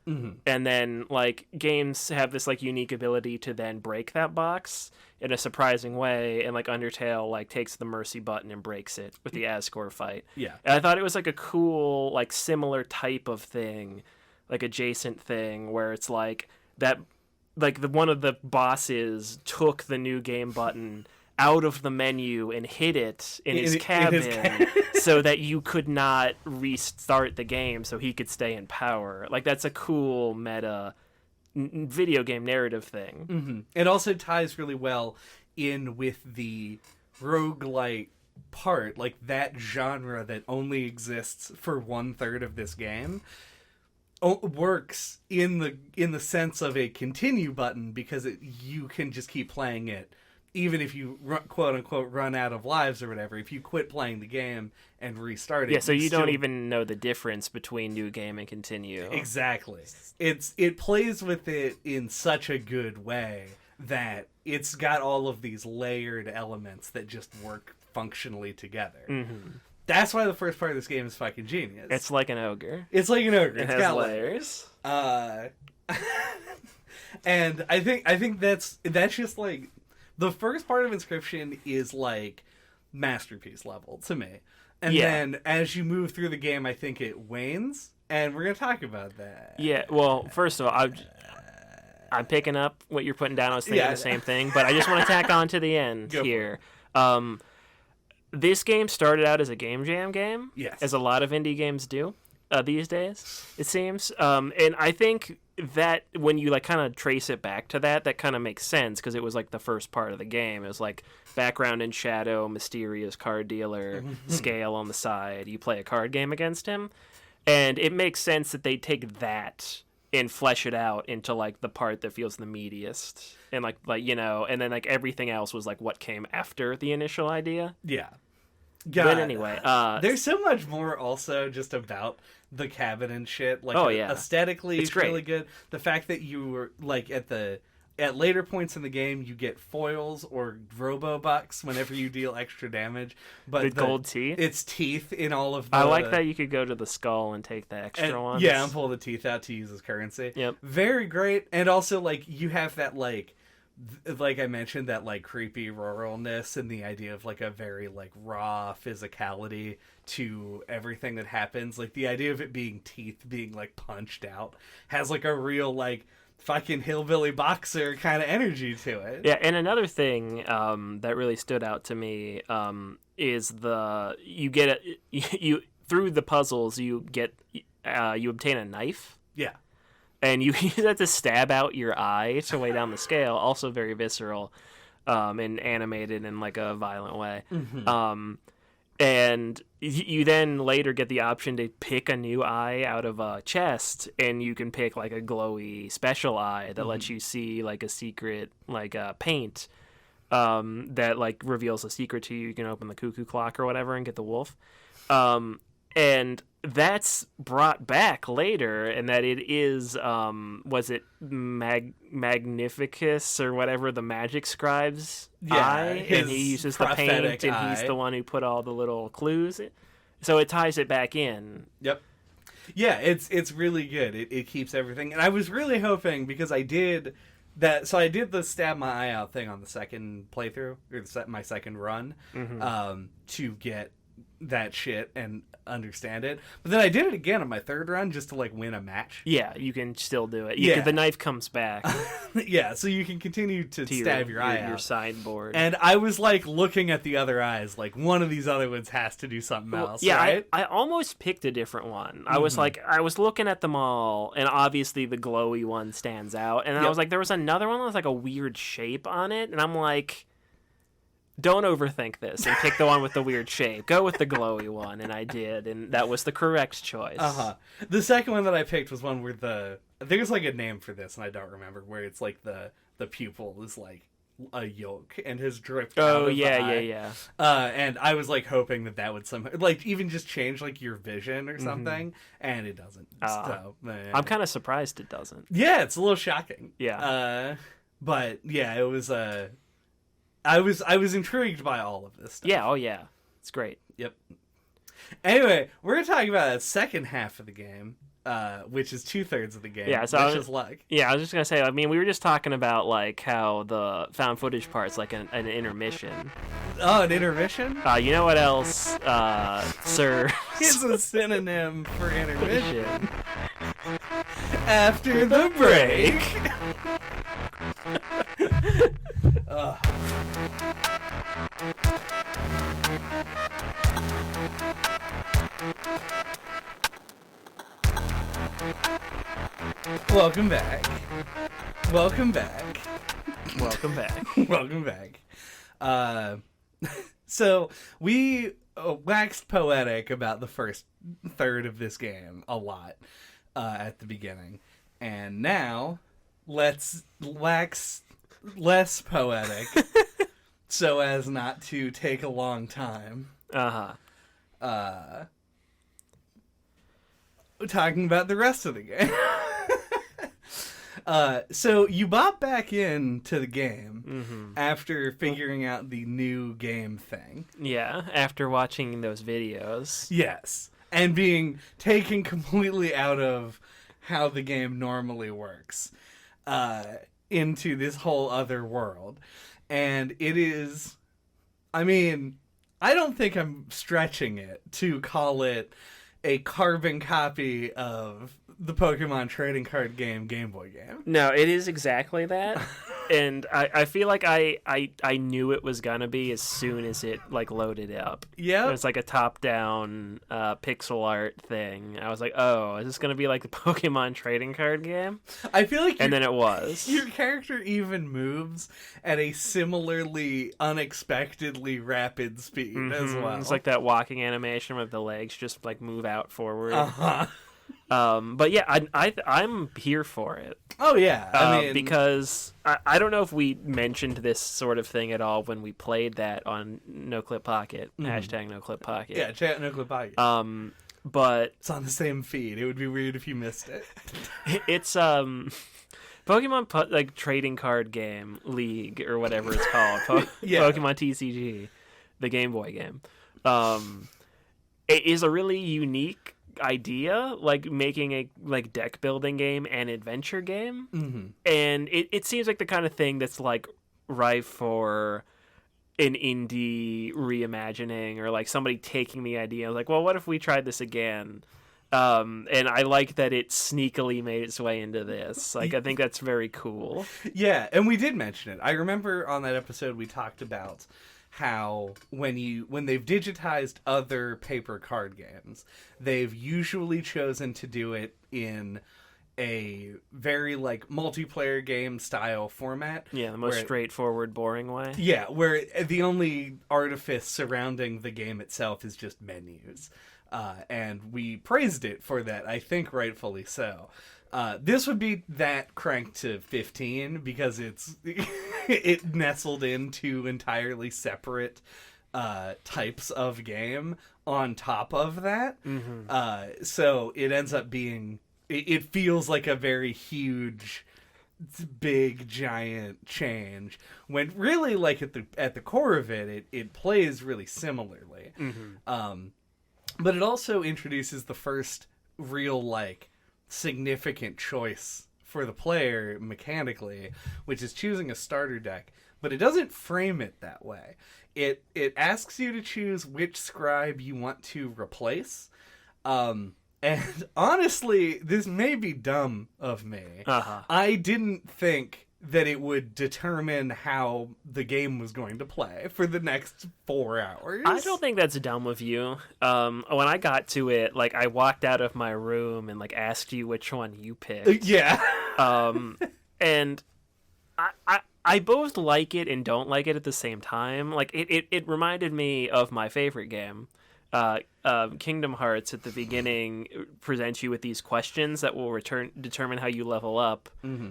and then like games have this like unique ability to then break that box in a surprising way, and like Undertale like takes the mercy button and breaks it with the Asgore fight. And I thought it was like a cool like similar type of thing, like adjacent thing where it's like that, like one of the bosses took the new game button out of the menu and hid it in his cabin so that you could not restart the game so he could stay in power. Like, that's a cool meta video game narrative thing. Mm-hmm. It also ties really well in with the roguelite part, like that genre that only exists for 1/3 of this game works in the sense of a continue button, because you can just keep playing it even if you quote unquote run out of lives or whatever. If you quit playing the game and restart it, so you don't even know the difference between new game and continue. Exactly. It plays with it in such a good way that it's got all of these layered elements that just work functionally together. Mm-hmm. That's why the first part of this game is fucking genius. It's like an ogre. It's like an ogre. It It's has got layers. And I think that's just like the first part of Inscryption is like masterpiece level to me. And then as you move through the game, I think it wanes, and we're gonna talk about that. Yeah. Well, first of all, I'm picking up what you're putting down. I was thinking the same thing, but I just want to tack on to the end here. This game started out as a game jam game, as a lot of indie games do these days, it seems. And I think that when you like kind of trace it back to that kind of makes sense, because it was like the first part of the game. It was like background in shadow, mysterious card dealer, scale on the side. You play a card game against him, and it makes sense that they take that and flesh it out into like the part that feels the meatiest, and like you know, and then like everything else was like what came after the initial idea. Yeah. God. But anyway, there's so much more also just about the cabin and shit. Like, aesthetically, it's really good. The fact that you were like at later points in the game, you get foils or robo-bucks whenever you deal extra damage. But the gold teeth. It's teeth in all of the... I like that you could go to the skull and take the extra ones. Yeah, and pull the teeth out to use as currency. Yep. Very great. And also, like, you have that, like I mentioned, that like creepy ruralness and the idea of like a very like raw physicality to everything that happens. Like the idea of it being teeth being like punched out has like a real like fucking hillbilly boxer kind of energy to it. Yeah, and another thing that really stood out to me is you through the puzzles you obtain a knife. Yeah. And you use that to stab out your eye to weigh down the scale. Also very visceral, and animated in like a violent way. Mm-hmm. And you then later get the option to pick a new eye out of a chest, and you can pick like a glowy special eye that lets you see like a secret like paint that like reveals a secret to you. You can open the cuckoo clock or whatever and get the wolf. And that's brought back later, and that it is was it Magnificus or whatever, the magic scribe's eye, and he uses the paint, and he's the one who put all the little clues, so it ties it back in. Yep. Yeah, it's really good. It keeps everything, and I was really hoping, because I did that, so I did the stab my eye out thing on the second playthrough, or my second run, to get that shit and understand it, but then I did it again on my third run just to like win a match. Yeah, you can still do it. The knife comes back. Yeah, so you can continue to stab your eye out. Your sideboard. And I was like looking at the other eyes, like one of these other ones has to do something else. Yeah, right? I almost picked a different one. I was like, I was looking at them all, and obviously the glowy one stands out, and I was like, there was another one that was like a weird shape on it, and I'm like, don't overthink this and pick the one with the weird shape. Go with the glowy one, and I did, and that was the correct choice. The second one that I picked was one where there's like a name for this, and I don't remember, where it's like the pupil is like a yolk and has dripped out of the eye. And I was like hoping that would somehow like even just change like your vision or something, and it doesn't. So I'm kind of surprised it doesn't. Yeah, it's a little shocking. Yeah. But yeah, it was I was intrigued by all of this stuff. Yeah, oh yeah. It's great. Yep. Anyway, we're going to talk about that second half of the game, which is 2/3 of the game. Yeah, so I was just going to say, I mean, we were just talking about like how the found footage part's like an intermission. Oh, an intermission? You know what else, sir? It's a synonym for intermission. after the break. Welcome back. Welcome back. Welcome back. Welcome back. So we waxed poetic about the first third of this game a lot at the beginning. And now let's wax less poetic so as not to take a long time. Talking about the rest of the game. So you bought back into the game after figuring out the new game thing. Yeah, after watching those videos. Yes. And being taken completely out of how the game normally works into this whole other world. And it is... I mean, I don't think I'm stretching it to call it a carbon copy of the Pokemon trading card game Game Boy game. No, it is exactly that. And I feel like I knew it was gonna be as soon as it like loaded up. Yeah. It was like a top-down pixel art thing. I was like, oh, is this gonna be like the Pokemon trading card game? I feel like and then it was. Your character even moves at a similarly unexpectedly rapid speed as well. It's like that walking animation with the legs just like move out forward. Uh-huh. But yeah, I'm here for it. Oh yeah, I mean, because I don't know if we mentioned this sort of thing at all when we played that on No Clip Pocket hashtag No Clip Pocket. Yeah, chat No Clip Pocket. But it's on the same feed. It would be weird if you missed it. It's Pokemon like trading card game league or whatever it's called. Yeah. Pokemon TCG, the Game Boy game. It is a really unique idea, like making a like deck building game and adventure game, and it seems like the kind of thing that's like rife for an indie reimagining or like somebody taking the idea like, well, what if we tried this again? And I like that it sneakily made its way into this. Like, I think that's very cool. Yeah, and we did mention it. I remember on that episode we talked about how when they've digitized other paper card games, they've usually chosen to do it in a very like multiplayer game style format. Yeah, the most straightforward, boring way. Yeah, where the only artifice surrounding the game itself is just menus. And we praised it for that, I think rightfully so. This would be that cranked to 15 because it nestled into entirely separate types of game on top of that. So it ends up being... It feels like a very huge, big, giant change. When really, like at the core of it plays really similarly. But it also introduces the first real, like, significant choice for the player mechanically, which is choosing a starter deck, but it doesn't frame it that way. It asks you to choose which scribe you want to replace. And honestly, this may be dumb of me. I didn't think that it would determine how the game was going to play for the next 4 hours. I don't think that's dumb of you. When I got to it, like, I walked out of my room and, like, asked you which one you picked. Yeah. And I both like it and don't like it at the same time. Like, it reminded me of my favorite game. Kingdom Hearts at the beginning presents you with these questions that will determine how you level up,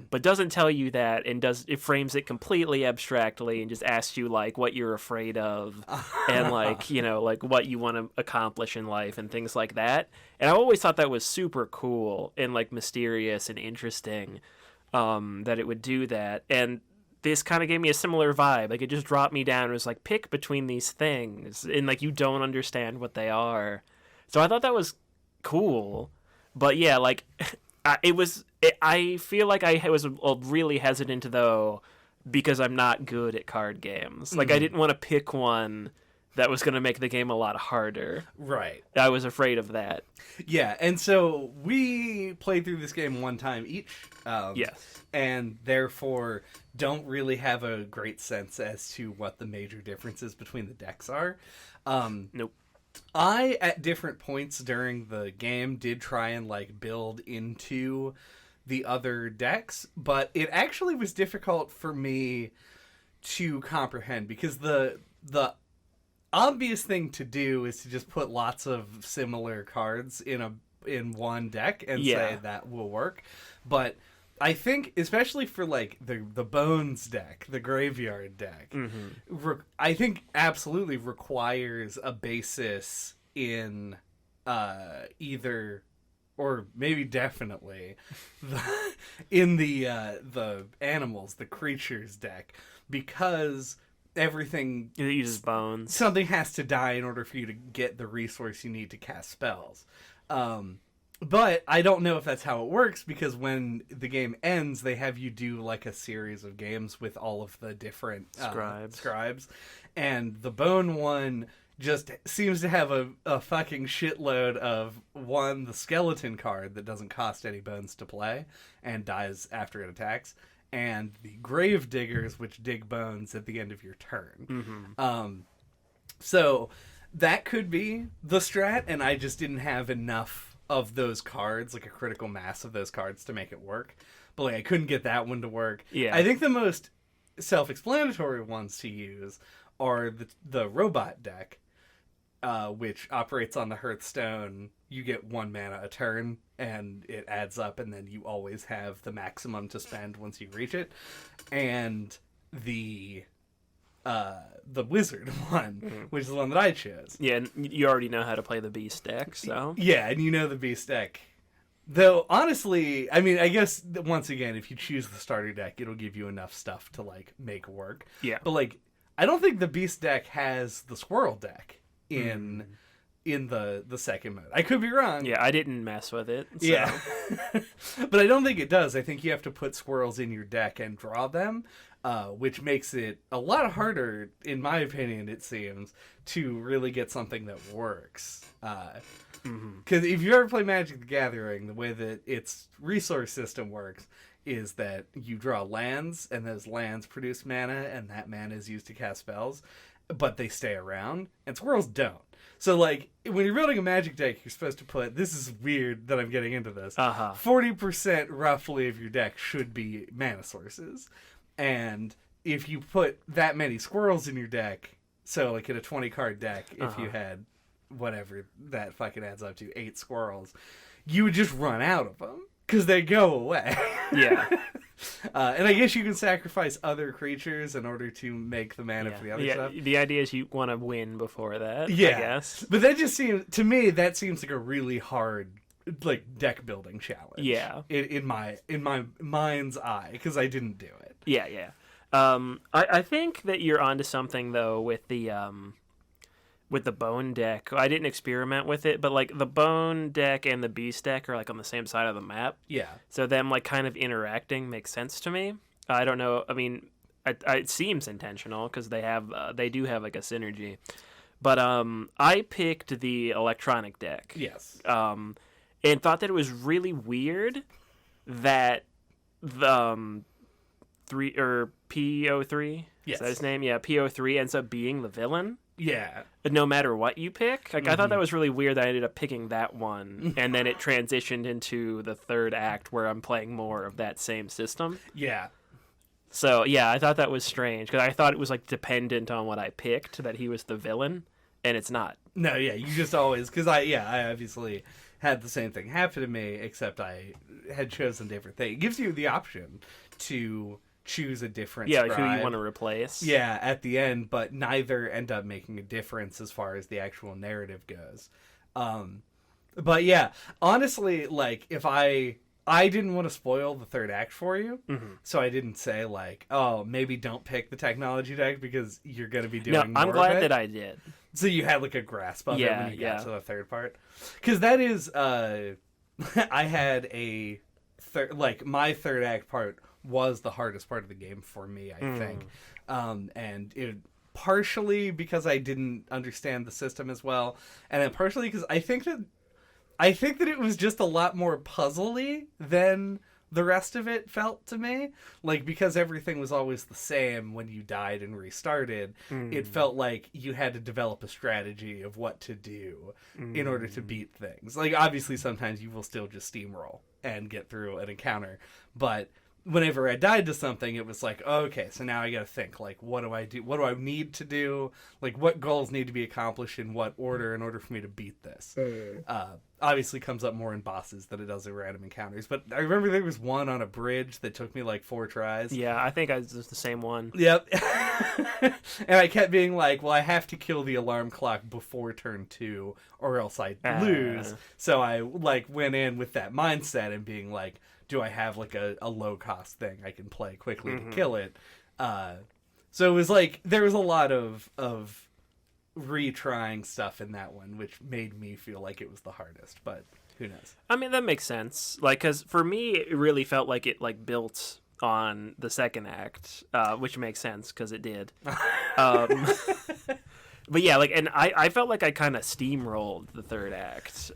but doesn't tell you that, and it frames it completely abstractly and just asks you like what you're afraid of and like, you know, like what you want to accomplish in life and things like that. And I always thought that was super cool and like mysterious and interesting, that it would do that. And this kind of gave me a similar vibe. Like, it just dropped me down and was like, pick between these things. And, like, you don't understand what they are. So I thought that was cool. But, yeah, like, I feel like I was really hesitant, though, because I'm not good at card games. Like, I didn't want to pick one that was going to make the game a lot harder. Right. I was afraid of that. Yeah, and so we played through this game one time each. Yes. And therefore don't really have a great sense as to what the major differences between the decks are. Nope. I, at different points during the game, did try and like build into the other decks, but it actually was difficult for me to comprehend because the obvious thing to do is to just put lots of similar cards in one deck and say that will work. But I think, especially for like the Bones deck, the Graveyard deck, I think absolutely requires a basis in either, or maybe definitely, in the animals, the creatures deck, because everything It uses bones. Something has to die in order for you to get the resource you need to cast spells. But I don't know if that's how it works, because when the game ends, they have you do like a series of games with all of the different scribes. And the bone one just seems to have a fucking shitload of, one, the skeleton card that doesn't cost any bones to play and dies after it attacks, and the grave diggers, which dig bones at the end of your turn. So that could be the strat, and I just didn't have enough of those cards, like a critical mass of those cards, to make it work. But like, I couldn't get that one to work. Yeah. I think the most self-explanatory ones to use are the robot deck, which operates on the Hearthstone. You get 1 mana a turn, and it adds up, and then you always have the maximum to spend once you reach it. And the wizard one, which is the one that I chose. Yeah, and you already know how to play the beast deck, so... Yeah, and you know the beast deck. Though, honestly, I mean, I guess, once again, if you choose the starter deck, it'll give you enough stuff to, like, make work. Yeah. But, like, I don't think the beast deck has the squirrel deck in the second mode. I could be wrong. Yeah, I didn't mess with it. So. Yeah. But I don't think it does. I think you have to put squirrels in your deck and draw them, which makes it a lot harder, in my opinion, it seems, to really get something that works. Because if you ever play Magic the Gathering, the way that its resource system works is that you draw lands, and those lands produce mana, and that mana is used to cast spells, but they stay around, and squirrels don't. So, like, when you're building a Magic deck, you're supposed to put, this is weird that I'm getting into this, 40% roughly of your deck should be mana sources. And if you put that many squirrels in your deck, so, like, in a 20-card deck, if you had whatever that fucking adds up to, 8 squirrels, you would just run out of them, because they go away. Yeah. And I guess you can sacrifice other creatures in order to make the mana for the other stuff. The idea is you want to win before that, yeah. I guess. But that just seems, to me, that seems like a really hard, like, deck building challenge. Yeah. In my mind's eye, because I didn't do it. Yeah, yeah. I think that you're onto something, though, with the bone deck. I didn't experiment with it, but like the bone deck and the beast deck are like on the same side of the map. Yeah. So them like kind of interacting makes sense to me. I don't know. I mean, it seems intentional because they do have like a synergy. But I picked the electronic deck. Yes. And thought that it was really weird that the PO3. Yes. Is that his name? Yeah, PO3 ends up being the villain. Yeah. No matter what you pick. Like I thought that was really weird that I ended up picking that one, and then it transitioned into the third act where I'm playing more of that same system. Yeah. So, yeah, I thought that was strange, because I thought it was like dependent on what I picked, that he was the villain, and it's not. No, yeah, you just always, because I obviously had the same thing happen to me, except I had chosen different things. It gives you the option to choose a different scribe. Who you want to replace. Yeah, at the end, but neither end up making a difference as far as the actual narrative goes. But yeah, honestly, like, if I didn't want to spoil the third act for you, so I didn't say, like, oh, maybe don't pick the technology deck because you're going to be doing more I'm glad of it. that I did. So you had, like, a grasp of it when you got to the third part? Because that is, I had my third act part was the hardest part of the game for me, I think. And partially because I didn't understand the system as well, and then partially because I think that it was just a lot more puzzly than the rest of it felt to me. Like, because everything was always the same when you died and restarted, it felt like you had to develop a strategy of what to do in order to beat things. Like, obviously, sometimes you will still just steamroll and get through an encounter, but whenever I died to something, it was like, oh, okay, so now I gotta think, like, what do I do? What do I need to do? Like, what goals need to be accomplished in what order in order for me to beat this? Obviously comes up more in bosses than it does in random encounters, but I remember there was one on a bridge that took me like 4 tries. Yeah, I think I was just the same one. Yep. And I kept being like, well, I have to kill the alarm clock before turn 2 or else I lose. So I like went in with that mindset and being like, do I have like a low cost thing I can play quickly to kill it? So it was like there was a lot of retrying stuff in that one, which made me feel like it was the hardest. But who knows? I mean, that makes sense. Like, because for me, it really felt like it like built on the second act, which makes sense because it did. But yeah, like, and I felt like I kind of steamrolled the third act.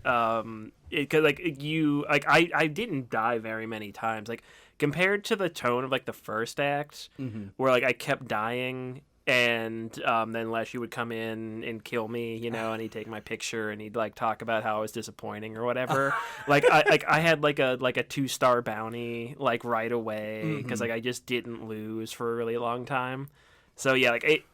Because I didn't die very many times. Like, compared to the tone of like the first act, where like I kept dying, and then Leshy would come in and kill me, you know, and he'd take my picture and he'd like talk about how I was disappointing or whatever. I had like a 2-star bounty like right away because like I just didn't lose for a really long time. So yeah, like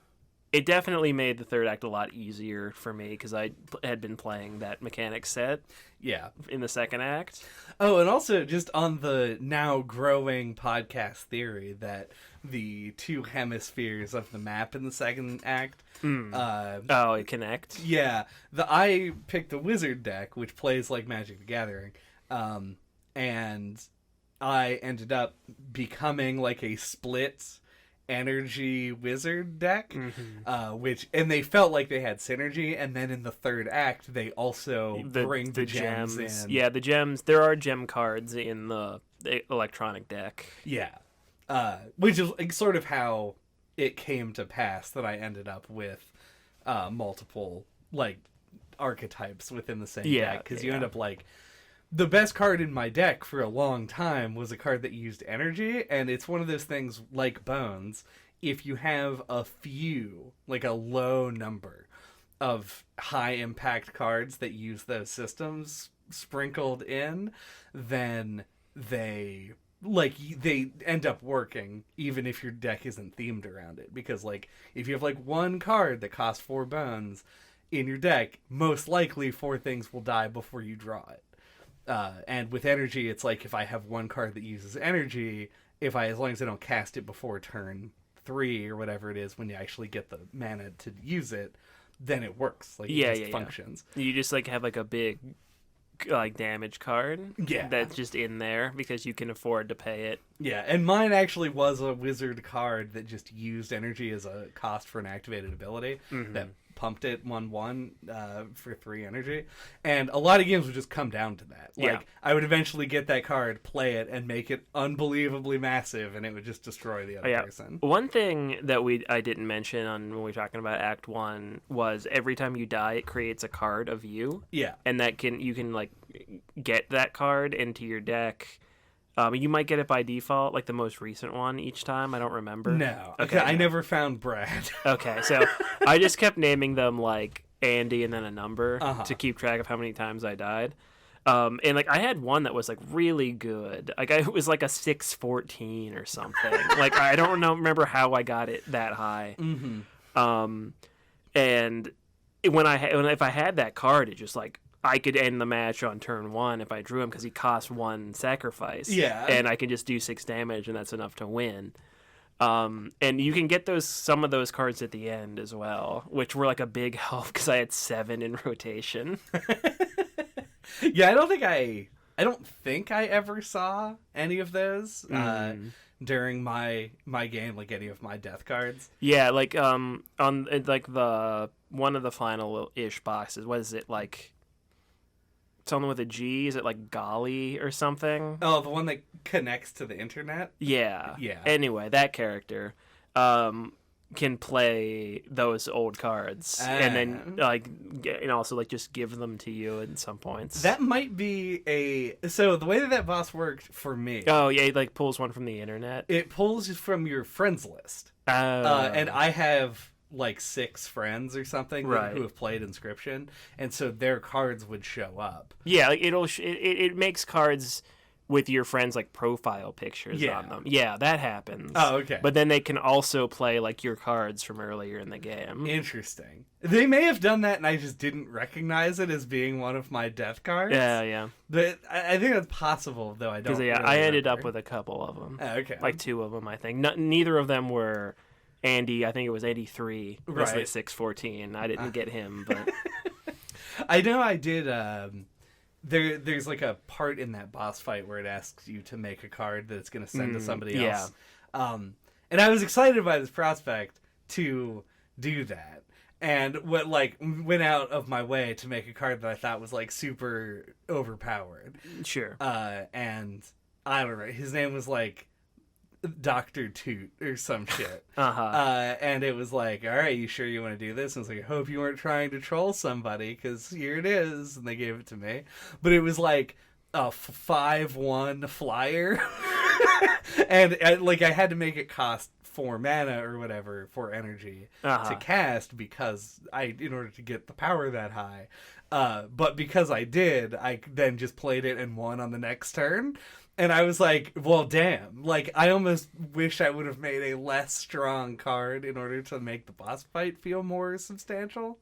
it definitely made the third act a lot easier for me because I had been playing that mechanic set. Yeah. In the second act. Oh, and also just on the now growing podcast theory that the 2 hemispheres of the map in the second act. It connect. Yeah. I picked the wizard deck, which plays like Magic the Gathering. And I ended up becoming like a split energy wizard deck, and they felt like they had synergy, and then in the third act they also bring the gems in. Yeah, the gems, there are gem cards in the electronic deck. Yeah. Which is sort of how it came to pass that I ended up with multiple like archetypes within the same deck, because you end up like the best card in my deck for a long time was a card that used energy, and it's one of those things like Bones. If you have a few, like a low number of high impact cards that use those systems sprinkled in, then they end up working even if your deck isn't themed around it. Because like if you have like one card that costs 4 bones in your deck, most likely 4 things will die before you draw it. And with energy, it's like if I have one card that uses energy, as long as I don't cast it before turn 3 or whatever it is when you actually get the mana to use it, then it works. Like it just functions. You just like have like a big like damage card that's just in there because you can afford to pay it. Yeah, and mine actually was a wizard card that just used energy as a cost for an activated ability that pumped it 1/1 for 3 energy, and a lot of games would just come down to that. Like I would eventually get that card, play it, and make it unbelievably massive, and it would just destroy the other person. One thing that I didn't mention when we were talking about Act 1 was every time you die, it creates a card of you. Yeah, and you can like get that card into your deck. You might get it by default, like the most recent one each time. I don't remember. No. Okay, I never found Brad. Okay, so I just kept naming them like Andy and then a number to keep track of how many times I died. And like I had one that was like really good. Like it was like a 614 or something. Like I don't remember how I got it that high. And if I had that card, it just like I could end the match on turn 1 if I drew him because he cost 1 sacrifice. Yeah. And I could just do 6 damage and that's enough to win. And you can get some of those cards at the end as well, which were like a big help because I had 7 in rotation. Yeah, I don't think I ever saw any of those during my game, like any of my death cards. Yeah, like on like the one of the final ish boxes. What is it like? Something with a G? Is it like Golly or something? Oh, the one that connects to the internet? Yeah. Yeah. Anyway, that character. can play those old cards and then and also like just give them to you at some points. That might be so the way that boss worked for me. Oh yeah, it like pulls one from the internet. It pulls from your friends list. Oh. And I have like 6 friends or something Right. who have played Inscryption, and so their cards would show up. Yeah, like it makes cards with your friends like profile pictures on them. Yeah, that happens. Oh, okay. But then they can also play like your cards from earlier in the game. Interesting. They may have done that and I just didn't recognize it as being one of my death cards. Yeah. But I think that's possible, though I don't Because really I ended remember. up with a couple of them. Oh, okay. Like 2 of them, I think. Neither of them were Andy. I think it was 83. Was Right. the 614. I didn't get him, but I know I did. There's like a part in that boss fight where it asks you to make a card that it's going to send to somebody else. And I was excited by this prospect to do that. And went out of my way to make a card that I thought was like super overpowered. sure. And I don't know. His name was like Dr. Toot or some shit. And it was like, all right, you sure you want to do this? And I was like, I hope you weren't trying to troll somebody, because here it is. And they gave it to me. But it was like a 5/1 flyer. and I had to make it cost 4 mana or whatever, 4 energy to cast, because in order to get the power that high. But because I did, I then just played it and won on the next turn. And I was like, well, damn. Like, I almost wish I would have made a less strong card in order to make the boss fight feel more substantial.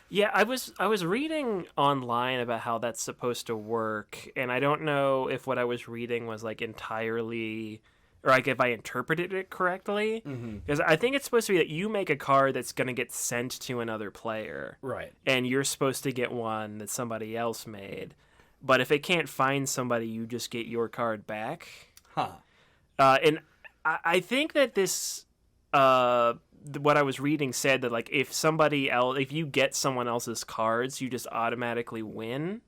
Yeah, I was reading online about how that's supposed to work, and I don't know if what I was reading was like entirely, or like if I interpreted it correctly. Because I think it's supposed to be that you make a card that's going to get sent to another player. Right. And you're supposed to get one that somebody else made. But if it can't find somebody, you just get your card back. And I think that this, what I was reading said that like if you get someone else's cards, you just automatically win.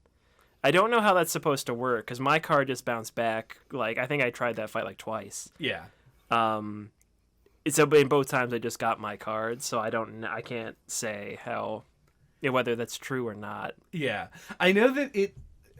I don't know how that's supposed to work, because my card just bounced back. Like, I think I tried that fight like twice. Yeah. So in both times I just got my cards, so I can't say whether that's true or not. Yeah. I know that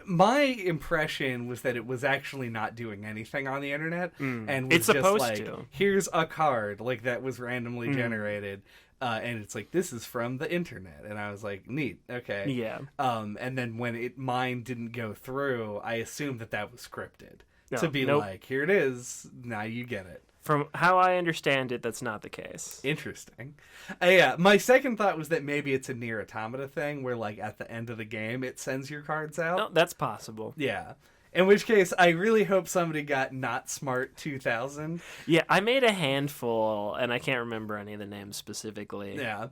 my impression was that it was actually not doing anything on the internet, and was It's just supposed like, to. here's a card like that was randomly generated, and it's like, this is from the internet, and I was like, neat, okay, Yeah. And then when mine didn't go through, I assumed that was scripted to be nope. like, here it is, now you get it. From how I understand it, that's not the case. Interesting. Yeah, my second thought was that maybe it's a Nier Automata thing where, like, at the end of the game, it sends your cards out. No, that's possible. Yeah. In which case, I really hope somebody got Not Smart 2000. Yeah, I made a handful, and I can't remember any of the names specifically. Yeah.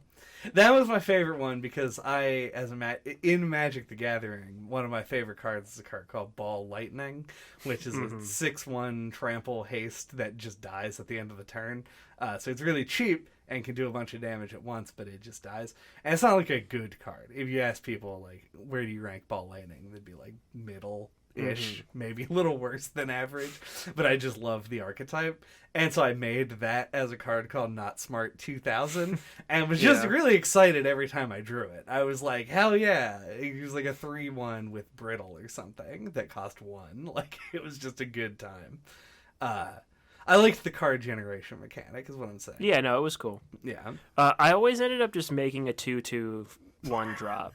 That was my favorite one, because in Magic the Gathering, one of my favorite cards is a card called Ball Lightning, which is a 6/1 trample haste that just dies at the end of the turn. So it's really cheap and can do a bunch of damage at once, but it just dies. And it's not like a good card. If you ask people, like, where do you rank Ball Lightning? They'd be like, middle-ish, maybe a little worse than average. But I just love the archetype. And so I made that as a card called Not Smart 2000, and was just really excited every time I drew it. I was like, hell yeah. It was like a 3/1 with Brittle or something that cost 1. Like, it was just a good time. I liked the card generation mechanic, is what I'm saying. Yeah, no, it was cool. Yeah. I always ended up just making a 2/2 1-drop.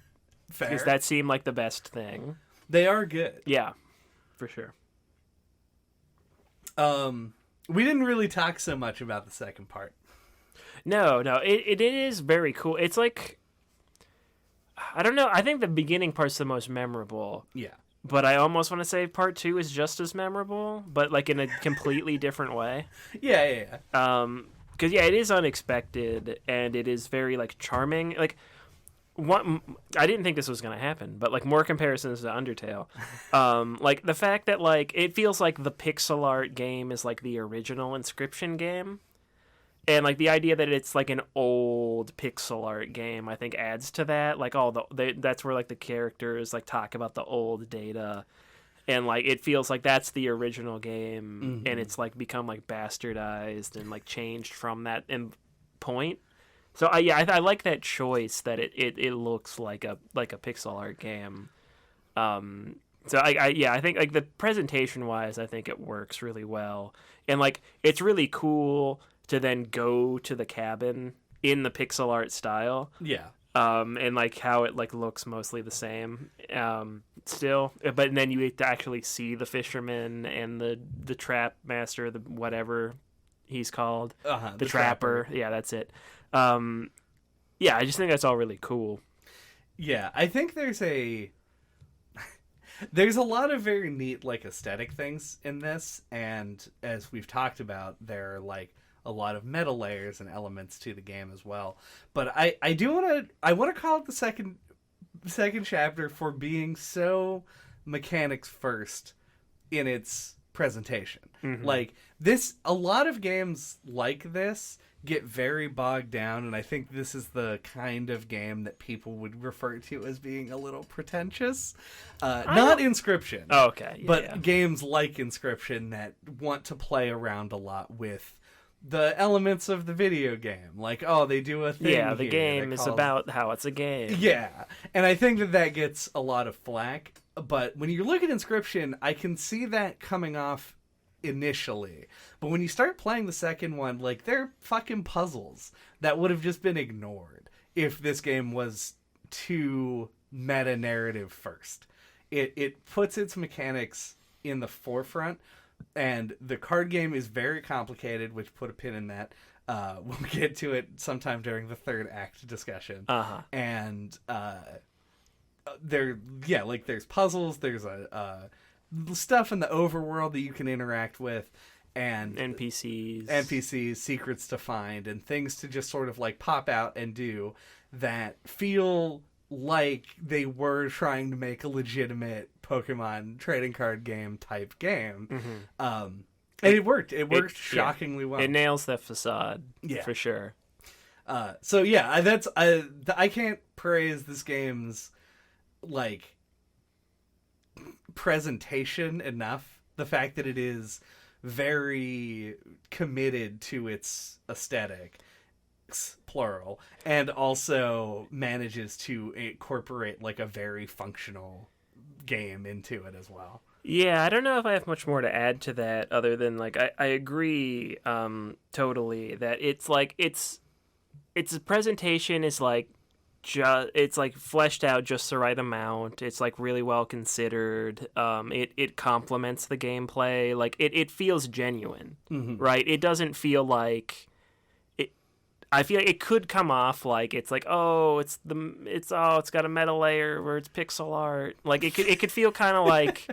Fair. Because that seemed like the best thing. They are good. Yeah, for sure. We didn't really talk so much about the second part. No, it is very cool. It's like, I don't know, I think the beginning part's the most memorable. Yeah. But I almost want to say part 2 is just as memorable, but like in a completely different way. Yeah. Because it is unexpected, and it is very like charming. Like, I didn't think this was going to happen, but like more comparisons to Undertale. Like the fact that like it feels like the pixel art game is like the original Inscryption game. And like the idea that it's like an old pixel art game, I think adds to that. Like that's where like the characters like talk about the old data, and like it feels like that's the original game, and it's like become like bastardized and like changed from that. And point. So I like that choice that it looks like a pixel art game. So I think like the presentation wise, I think it works really well, and like it's really cool to then go to the cabin in the pixel art style. Yeah. And like how it like looks mostly the same. Still, but then you get to actually see the fisherman and the trap master, the whatever he's called, the trapper. Yeah, that's it. Yeah, I just think that's all really cool. Yeah, I think there's a lot of very neat like aesthetic things in this, and as we've talked about, there are like a lot of meta layers and elements to the game as well. But I want to call it the second chapter for being so mechanics first in its presentation. Mm-hmm. Like this, a lot of games like this get very bogged down, and I think this is the kind of game that people would refer to as being a little pretentious. Not Inscryption. Oh, okay. Yeah, but games like Inscryption that want to play around a lot with the elements of the video game. Like, oh, they do a thing. Yeah, the game is about how it's a game. Yeah. And I think that gets a lot of flack. But when you look at Inscryption, I can see that coming off initially. But when you start playing the second one, like, they're fucking puzzles that would have just been ignored if this game was too meta-narrative first. It puts its mechanics in the forefront, and the card game is very complicated, which put a pin in that. We'll get to it sometime during the third act discussion. And there's puzzles, there's stuff in the overworld that you can interact with, and NPCs, secrets to find, and things to just sort of like pop out and do that feel like they were trying to make a legitimate Pokemon trading card game type game. Mm-hmm. And it worked. It worked shockingly well. It nails the facade, for sure. So yeah, that's I can't praise this game's like presentation enough. The fact that it is very committed to its aesthetic, plural, and also manages to incorporate like a very functional game into it as well. Yeah, I don't know if I have much more to add to that other than like I agree totally that it's like its presentation is like it's like fleshed out just the right amount. It's like really well considered. It complements the gameplay. Like it feels genuine, right? It doesn't feel like I feel like it could come off like it's like it's got a meta layer where it's pixel art. Like it could feel kind of like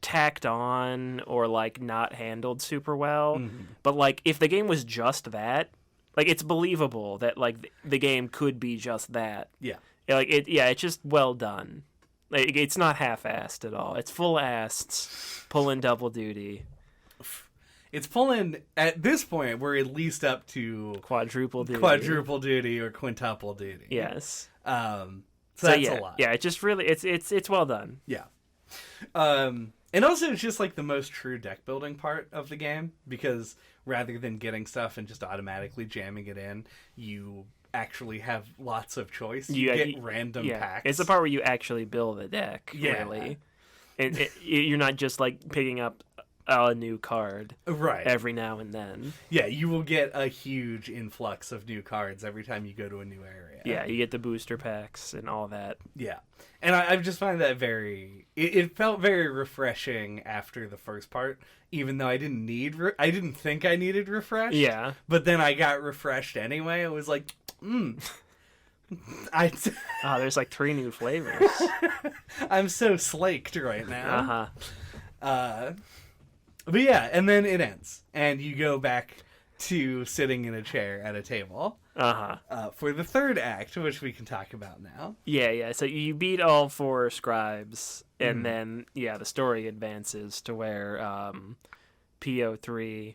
tacked on or like not handled super well. But like if the game was just that, like it's believable that like the game could be just that. Yeah. Like it's just well done. Like it's not half-assed at all. It's full-assed, pulling double duty. It's pulling, at this point, we're at least up to quadruple duty or quintuple duty. Yes. So that's a lot. Yeah, it's just really, it's well done. Yeah. And also it's just like the most true deck building part of the game, because rather than getting stuff and just automatically jamming it in, you actually have lots of choice. You get random packs. It's the part where you actually build a deck, really. And you're not just like picking up a new card every now and then. Yeah, you will get a huge influx of new cards every time you go to a new area. Yeah, you get the booster packs and all that. Yeah. And I just find that it felt very refreshing after the first part, even though I I didn't think I needed refresh. Yeah. But then I got refreshed anyway. I was like, there's like 3 new flavors. I'm so slaked right now. But yeah, and then it ends, and you go back to sitting in a chair at a table for the third act, which we can talk about now. Yeah. So you beat all 4 scribes, and then the story advances to where PO3.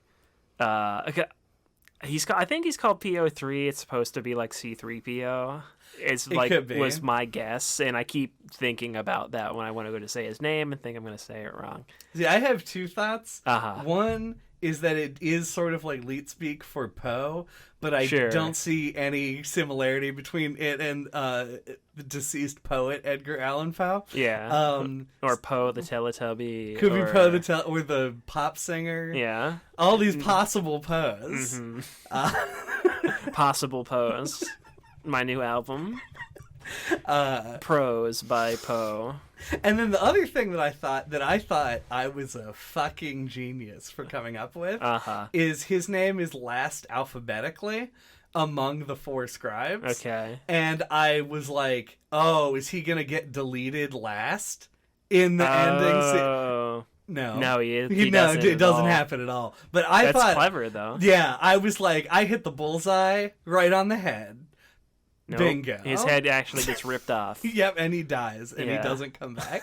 I think he's called PO3. It's supposed to be like C3PO. Was my guess, and I keep thinking about that when I want to go to say his name and think I'm going to say it wrong. See, I have 2 thoughts. One is that it is sort of like Leet speak for Poe, but I Sure. don't see any similarity between it and the deceased poet Edgar Allan Poe. Yeah. Or Poe the Teletubby. Could be or... Poe or the pop singer. Yeah. All these possible Poes. Possible Poes. My new album. Prose by Poe. And then the other thing that I thought I was a fucking genius for coming up with is his name is last alphabetically among the 4 scribes. Okay. And I was like, oh, is he gonna get deleted last in the ending? No, he doesn't. It doesn't happen at all. But I thought that's clever though. Yeah, I was like, I hit the bullseye right on the head. Nope. Bingo. His head actually gets ripped off. Yep, and he dies, and he doesn't come back.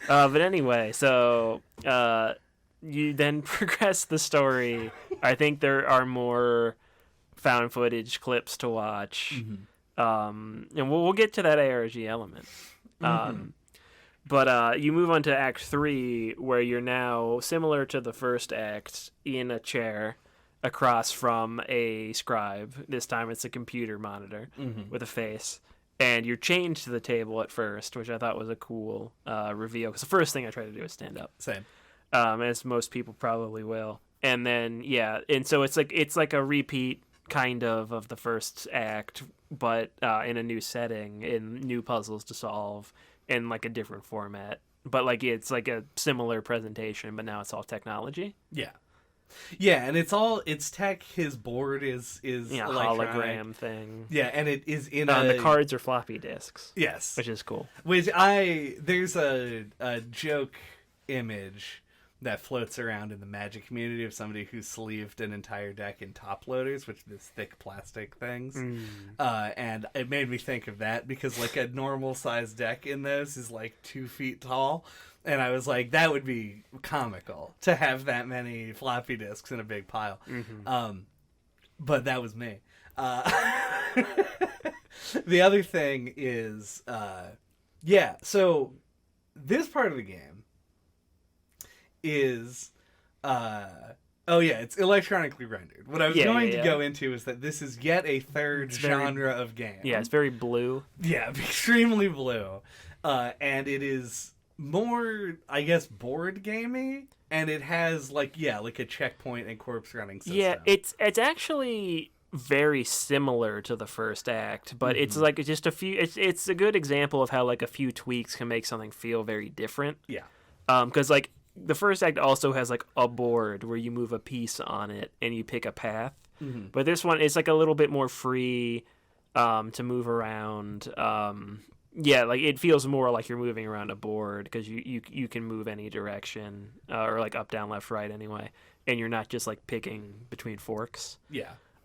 But anyway, so you then progress the story. I think there are more found footage clips to watch. And we'll get to that ARG element. But you move on to Act 3, where you're now, similar to the first act, in a chair across from a scribe. This time it's a computer monitor with a face. And you're chained to the table at first, which I thought was a cool reveal. Because the first thing I try to do is stand up. Same. As most people probably will. And then, and so it's like a repeat kind of the first act, but in a new setting, in new puzzles to solve, in like a different format. But like it's like a similar presentation, but now it's all technology. Yeah, and it's tech. His board is hologram thing. Yeah, and it is in the cards are floppy disks. Yes, which is cool. There's a joke image that floats around in the Magic community of somebody who sleeved an entire deck in top loaders, which are these thick plastic things. And it made me think of that because like a normal sized deck in those is like 2 feet tall. And I was like, that would be comical to have that many floppy disks in a big pile. But that was me. The other thing is, so this part of the game is, it's electronically rendered. What I was going to go into is that this is yet a third genre of game. Yeah, it's very blue. Yeah, extremely blue. And it is more, I guess, board gamey, and it has like a checkpoint and corpse running system. Yeah, it's actually very similar to the first act, but it's like just a few. It's a good example of how like a few tweaks can make something feel very different. Yeah, because like the first act also has like a board where you move a piece on it and you pick a path, but this one is like a little bit more free to move around. Like it feels more like you're moving around a board because you can move any direction or like up, down, left, right anyway, and you're not just like picking between forks.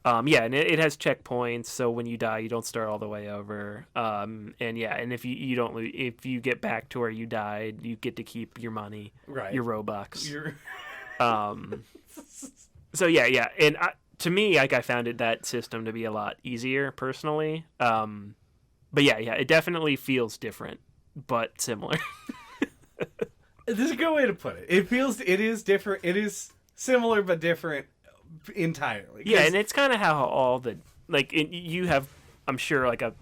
And it has checkpoints, so when you die, you don't start all the way over. And if if you get back to where you died, you get to keep your money, right? Your Robux. And to me, like I found that system to be a lot easier personally. But it definitely feels different, but similar. This is a good way to put it. It is different. It is similar, but different entirely. Yeah, and it's kind of how all the, you have, I'm sure, like a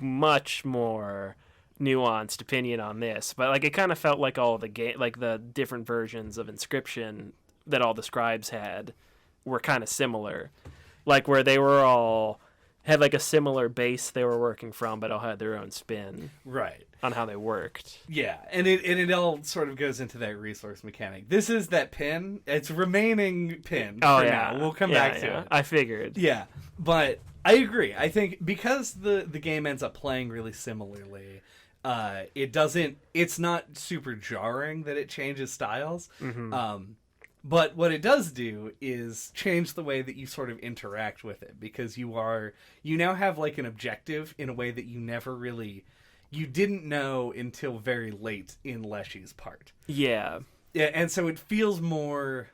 much more nuanced opinion on this, but like it kind of felt like all the the different versions of Inscryption that all the scribes had were kind of similar. Like where they were all had like a similar base they were working from, but all had their own spin, right, on how they worked. Yeah, and it all sort of goes into that resource mechanic. This is that pin. It's remaining pin. Now. We'll come back to it. I figured. Yeah, but I agree. I think because the game ends up playing really similarly, it's not super jarring that it changes styles. But what it does do is change the way that you sort of interact with it, because you now have like an objective in a way that you didn't know until very late in Leshy's part. Yeah, and so it feels more...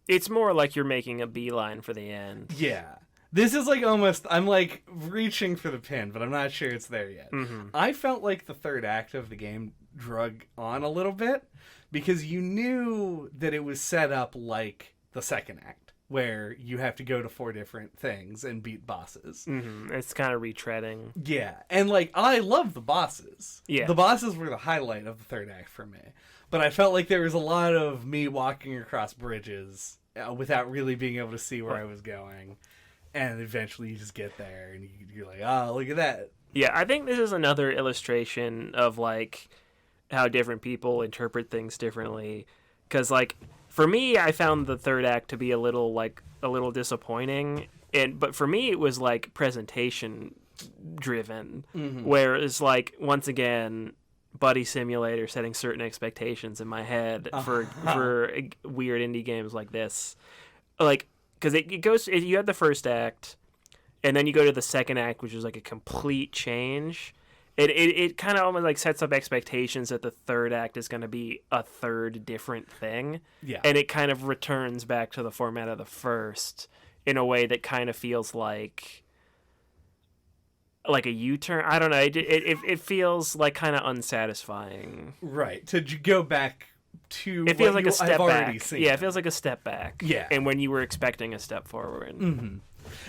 It's more like you're making a beeline for the end. Yeah. This is like almost, I'm like reaching for the pin, but I'm not sure it's there yet. Mm-hmm. I felt like the third act of the game drug on a little bit because you knew that it was set up like the second act, where you have to go to 4 different things and beat bosses. Mm-hmm. It's kind of retreading. Yeah, and like I love the bosses. Yeah. The bosses were the highlight of the third act for me. But I felt like there was a lot of me walking across bridges without really being able to see where I was going. And eventually you just get there and you're like, oh, look at that. Yeah, I think this is another illustration of like how different people interpret things differently. Because like for me, I found the third act to be a little disappointing. But for me, it was like presentation driven, whereas like once again, buddy simulator setting certain expectations in my head for weird indie games like this, like. Because you have the first act, and then you go to the second act, which is like a complete change. It kind of almost like sets up expectations that the third act is going to be a third different thing. Yeah. And it kind of returns back to the format of the first in a way that kind of feels like a U-turn. I don't know. It feels like kind of unsatisfying. Right. To go back to it feels like a step back. Seen. Yeah, it feels like a step back. Yeah. And when you were expecting a step forward. Mm-hmm.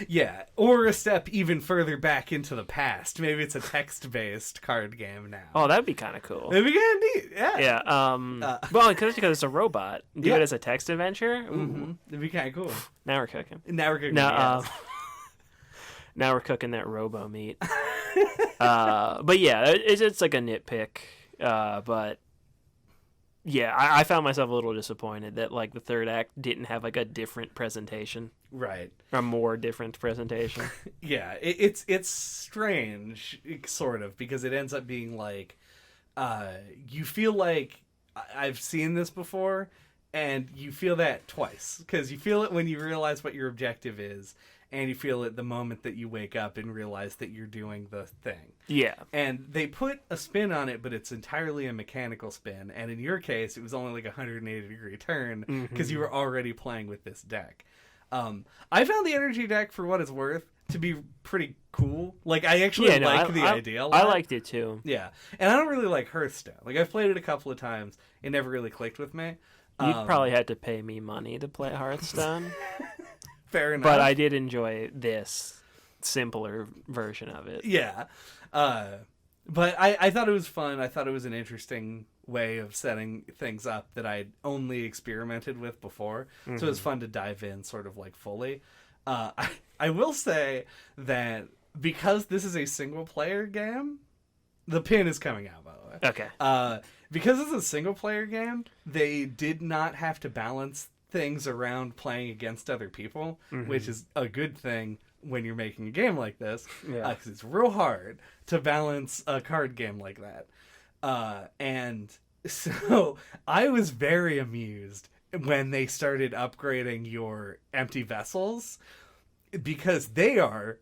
Yeah, or a step even further back into the past. Maybe it's a text-based card game now. Oh, that'd be kind of cool. That'd be kind of neat. Yeah. Yeah. Well, because it's a robot. Do it as a text adventure. Ooh. Mm-hmm. It'd be kind of cool. Now we're cooking. Now we're cooking. Now, yes. Now we're cooking that robo meat. But yeah, it's like a nitpick. But yeah, I found myself a little disappointed that like the third act didn't have like a different presentation. Right. A more different presentation. Yeah, it's strange, sort of, because it ends up being like, you feel like I've seen this before, and you feel that twice. Because you feel it when you realize what your objective is, and you feel it the moment that you wake up and realize that you're doing the thing. Yeah. And they put a spin on it, but it's entirely a mechanical spin. And in your case, it was only like a 180-degree turn because you were already playing with this deck. I found the energy deck, for what it's worth, to be pretty cool. Like, I actually like the idea a lot. I liked it too. Yeah. And I don't really like Hearthstone. Like, I've played it a couple of times. It never really clicked with me. You probably had to pay me money to play Hearthstone. Fair enough. But I did enjoy this simpler version of it. Yeah. But I thought it was fun. I thought it was an interesting way of setting things up that I'd only experimented with before. So it was fun to dive in sort of like fully. I will say that because this is a single player game, the pin is coming out, by the way. Okay. Because it's a single player game, they did not have to balance things around playing against other people, which is a good thing when you're making a game like this, because it's real hard to balance a card game like that. And so I was very amused when they started upgrading your empty vessels, because they are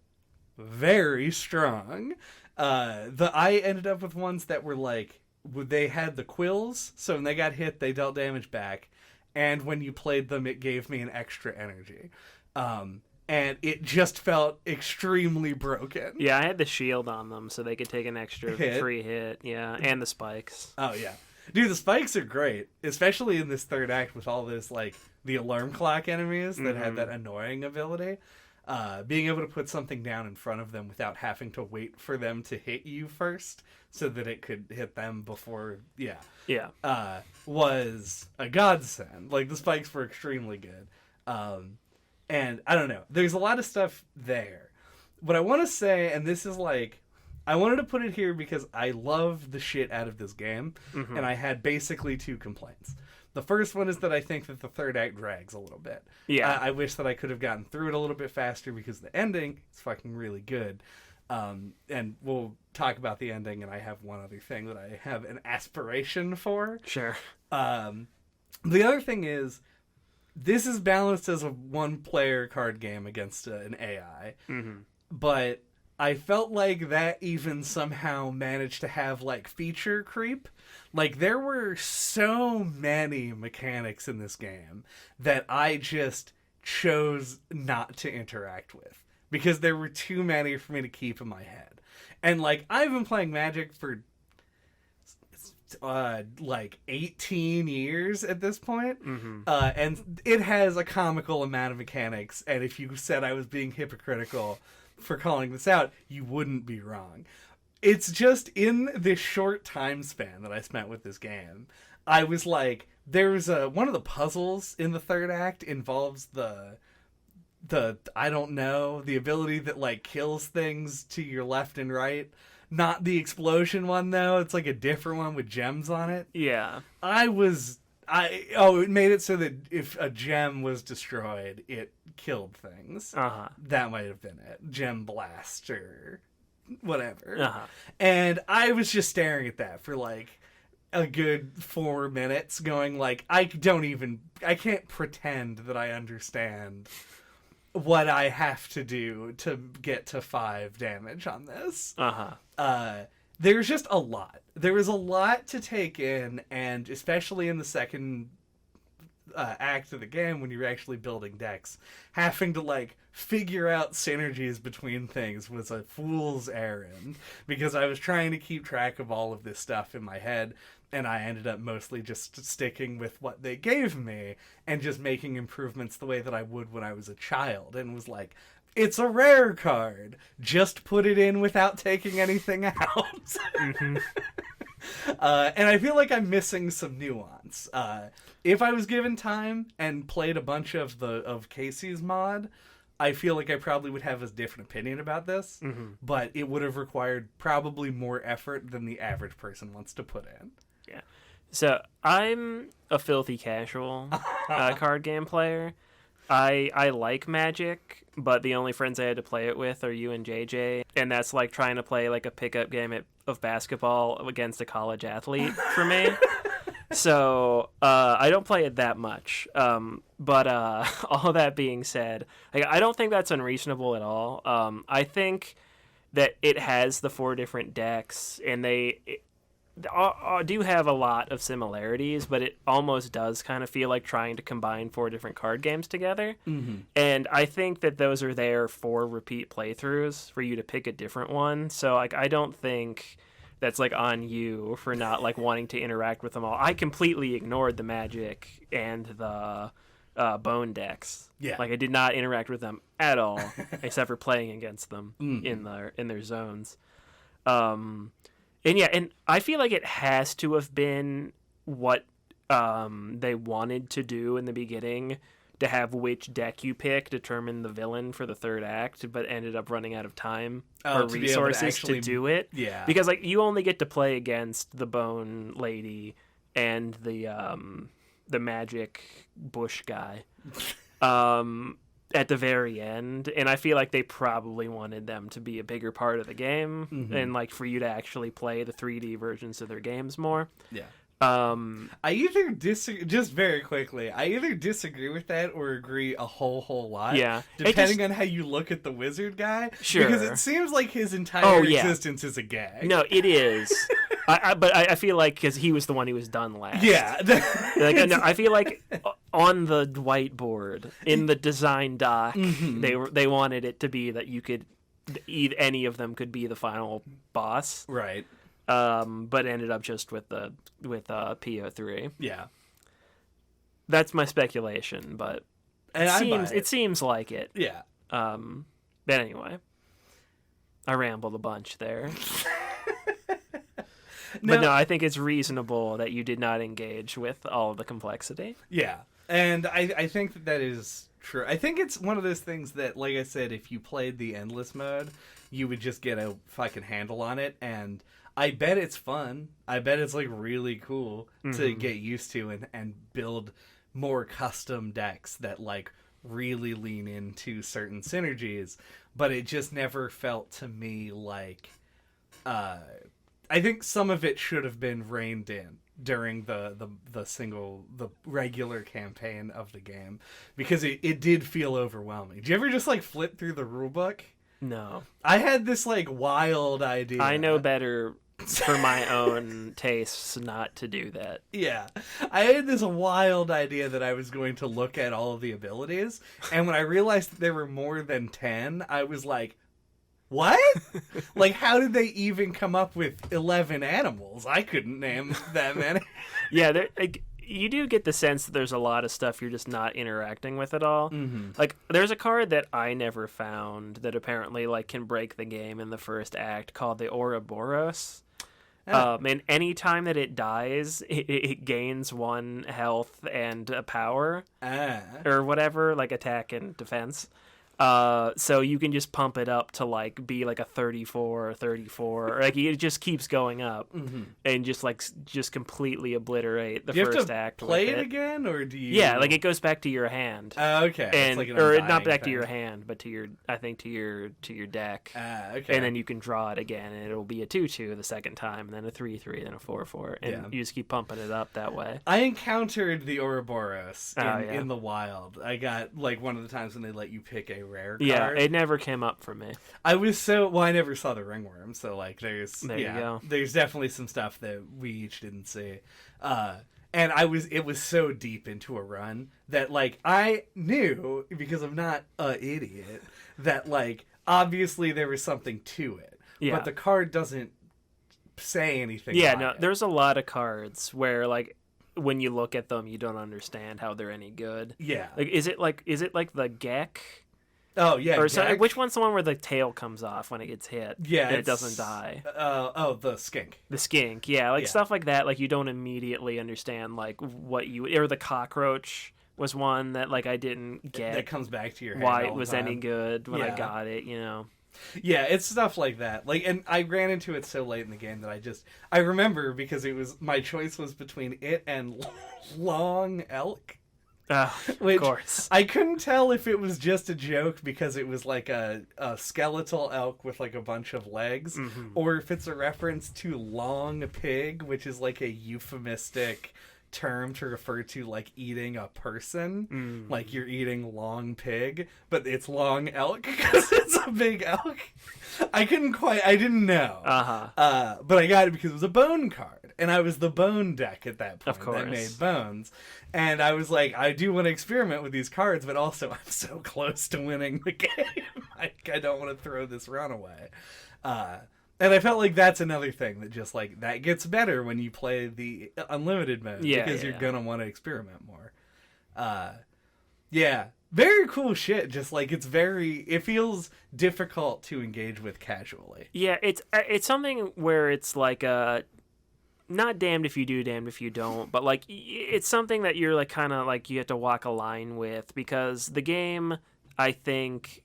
very strong. I ended up with ones that were like, they had the quills, so when they got hit, they dealt damage back. And when you played them, it gave me an extra energy. And it just felt extremely broken. Yeah, I had the shield on them, so they could take an extra free hit. Yeah, and the spikes. Oh, yeah. Dude, the spikes are great, especially in this third act with all this, like, the alarm clock enemies that had that annoying ability. Being able to put something down in front of them without having to wait for them to hit you first so that it could hit them before, was a godsend. Like, the spikes were extremely good. And I don't know, there's a lot of stuff there. What I want to say, and this is like, I wanted to put it here because I love the shit out of this game, and I had basically 2 complaints. The first one is that I think that the third act drags a little bit. Yeah. I wish that I could have gotten through it a little bit faster because the ending is fucking really good. And we'll talk about the ending, and I have one other thing that I have an aspiration for. Sure. The other thing is, this is balanced as a one-player card game against an AI. But I felt like that even somehow managed to have, like, feature creep. Like, there were so many mechanics in this game that I just chose not to interact with. because there were too many for me to keep in my head. And like I've been playing Magic for like 18 years at this point, and it has a comical amount of mechanics, and if you said I was being hypocritical for calling this out, you wouldn't be wrong. It's just in this short time span that I spent with this game, I was like, there's one of the puzzles in the third act involves the I don't know, the ability that like kills things to your left and right. Not the explosion one though. It's like a different one with gems on it. Yeah. It made it so that if a gem was destroyed, it killed things. That might have been it. Gem blast or whatever. And I was just staring at that for like a good 4 minutes going like, I can't pretend that I understand what I have to do to get to 5 damage on this. There's just a lot. There is a lot to take in, and especially in the second act of the game when you're actually building decks, having to like figure out synergies between things was a fool's errand, because I was trying to keep track of all of this stuff in my head, and I ended up mostly just sticking with what they gave me and just making improvements the way that I would when I was a child, and was like, it's a rare card, just put it in without taking anything out. And I feel like I'm missing some nuance. If I was given time and played a bunch of Casey's mod, I feel like I probably would have a different opinion about this, but it would have required probably more effort than the average person wants to put in. Yeah. So I'm a filthy casual card game player. I like Magic, but the only friends I had to play it with are you and JJ, and that's like trying to play like a pickup game of basketball against a college athlete for me. So I don't play it that much. But all that being said, I don't think that's unreasonable at all. I think that it has the 4 different decks, and they do have a lot of similarities, but it almost does kind of feel like trying to combine 4 different card games together. And I think that those are there for repeat playthroughs for you to pick a different one. So like I don't think that's like on you for not like wanting to interact with them all. I completely ignored the Magic and the Bone decks. Yeah, like I did not interact with them at all, except for playing against them in their zones. And yeah, and I feel like it has to have been what they wanted to do in the beginning, to have which deck you pick determine the villain for the third act, but ended up running out of time or resources to do it. Yeah, because like you only get to play against the Bone Lady and the Magic Bush guy at the very end, and I feel like they probably wanted them to be a bigger part of the game, and like for you to actually play the 3D versions of their games more. Yeah. I either just very quickly, I either disagree with that or agree a whole lot. Yeah. Depending on how you look at the wizard guy. Sure. Because it seems like his entire existence is a gag. No, it is. But I feel like because he was the one who was done last. Yeah. Like, no, I feel like on the whiteboard in the design doc, they wanted it to be that you could any of them could be the final boss. Right. But ended up just with PO3. Yeah. That's my speculation, but it seems like it. Yeah. But anyway, I rambled a bunch there. But no, I think it's reasonable that you did not engage with all of the complexity. Yeah. And I think that is true. I think it's one of those things that, like I said, if you played the endless mode, you would just get a fucking handle on it, and I bet it's fun. I bet it's like really cool to get used to and build more custom decks that like really lean into certain synergies, but it just never felt to me like I think some of it should have been reined in during the regular campaign of the game, because it did feel overwhelming. Did you ever just like flip through the rulebook? No. I had this like wild idea. I know better for my own tastes not to do that. Yeah. I had this wild idea that I was going to look at all of the abilities, and when I realized that there were more than 10, I was like, what? Like, how did they even come up with 11 animals? I couldn't name that many. Yeah, like, you do get the sense that there's a lot of stuff you're just not interacting with at all. Mm-hmm. Like, there's a card that I never found that apparently like can break the game in the first act called the Ouroboros. Oh. And any time that it dies, it gains 1 health and a power or whatever, like attack and defense. So you can just pump it up to like be like a 34 or 34, or like it just keeps going up and just completely obliterate the do you first have to act. Play it again, or do you? Yeah, like it goes back to your hand. Okay, And it's like an or undying not back thing. to your hand, but to your deck. Okay, And then you can draw it again, and it'll be a 2/2 the second time, and then a 3/3, then a 4/4, and you just keep pumping it up that way. I encountered the Ouroboros yeah. in the wild. I got like one of the times when they let you pick a rare card. Yeah, it never came up for me. I was I never saw the ringworm, so like There you go. there's definitely some stuff that we each didn't see. And it was so deep into a run that like I knew, because I'm not an idiot, that like obviously there was something to it. Yeah. But the card doesn't say anything. Yeah, about no, it. there's a lot of cards where like when you look at them, you don't understand how they're any good. Yeah. Like, is it like the Gek? Oh yeah. Or so, Gek? which one's the one where the tail comes off when it gets hit? Yeah, and it doesn't die. The skink. The skink, yeah, like Yeah. stuff like that. Like you don't immediately understand like what you or the cockroach was one that like I didn't get. That comes back to your head why all it the was time. any good when I Yeah. got it, you know. Yeah, it's stuff like that. Like, and I ran into it so late in the game that I remember because my choice was between it and Long Elk. Of course. I couldn't tell if it was just a joke because it was like a skeletal elk with like a bunch of legs, or if it's a reference to long pig, which is like a euphemistic term to refer to like eating a person, like you're eating long pig, but it's long elk because it's a big elk. I didn't know. But I got it because it was a bone card, and I was the bone deck at that point Of course. that made bones, and I was like, I do want to experiment with these cards, but also I'm so close to winning the game. I don't want to throw this run away. And I felt like that's another thing that just like that gets better when you play the unlimited mode, because you're gonna want to experiment more. Yeah, very cool shit. Just like it feels difficult to engage with casually. Yeah, it's something where it's like not damned if you do, damned if you don't, but like it's something that you're like kind of like you have to walk a line with, because the game, I think,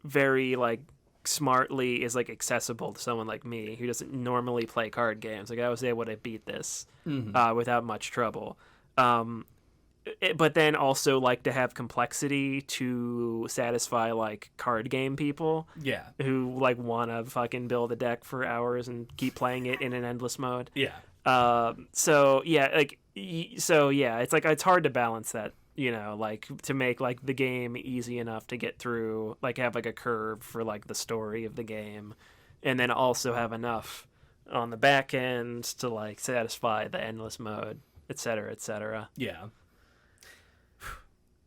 very like smartly is like accessible to someone like me who doesn't normally play card games. Like I was able to beat this without much trouble. But then also like to have complexity to satisfy like card game people. Yeah. Who like want to fucking build a deck for hours and keep playing it in an endless mode. Yeah. So yeah, it's like it's hard to balance that, you know, like to make like the game easy enough to get through, like have like a curve for like the story of the game, and then also have enough on the back end to like satisfy the endless mode, etc., etc. Yeah.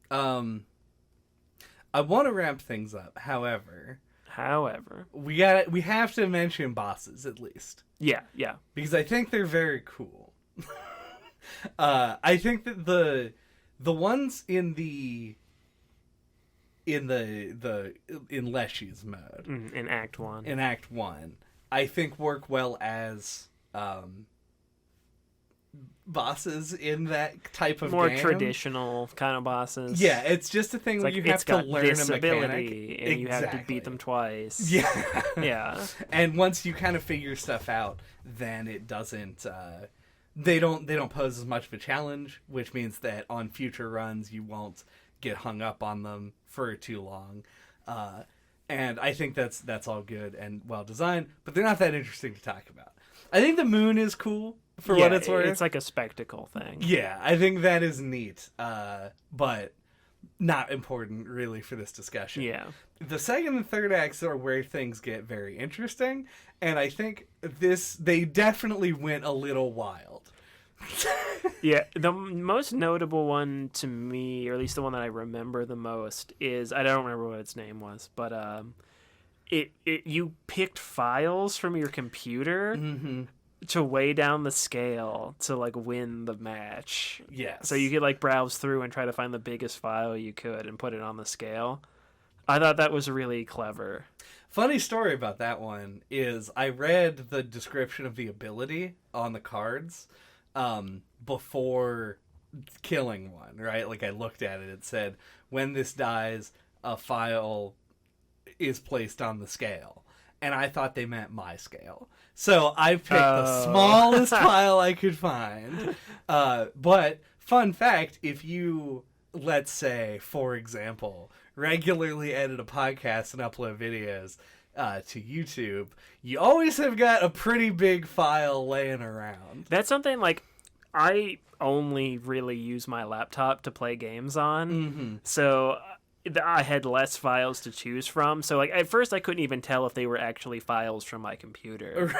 I want to wrap things up. However, we have to mention bosses at least. Yeah. Because I think they're very cool. I think that the ones in Leshy's mode, in Act 1. in Act 1, I think work well as bosses in that type of more game. traditional kind of bosses. Yeah, it's just a thing where you have to learn this a mechanic, ability, and you have to beat them twice. Yeah, Yeah. And once you kind of figure stuff out, then it doesn't. They don't pose as much of a challenge, which means that on future runs you won't get hung up on them for too long. And I think that's all good and well designed, but they're not that interesting to talk about. I think the moon is cool for what it's worth. It's like a spectacle thing. Yeah, I think that is neat. But not important really for this discussion. Yeah. The second and third acts are where things get very interesting, and I think they definitely went a little wild. Yeah, the most notable one to me, or at least the one that I remember the most, is, I don't remember what its name was, but you picked files from your computer to weigh down the scale to like win the match. Yes. So you could like browse through and try to find the biggest file you could and put it on the scale. I thought that was really clever. Funny story about that one is I read the description of the ability on the cards before killing one, right? Like I looked at it, it said, when this dies, a file is placed on the scale. And I thought they meant my scale. So I picked the smallest file I could find. But fun fact, if you, let's say, for example, regularly edit a podcast and upload videos to YouTube, you always have got a pretty big file laying around. That's something like I only really use my laptop to play games on. So I had less files to choose from. So like at first I couldn't even tell if they were actually files from my computer.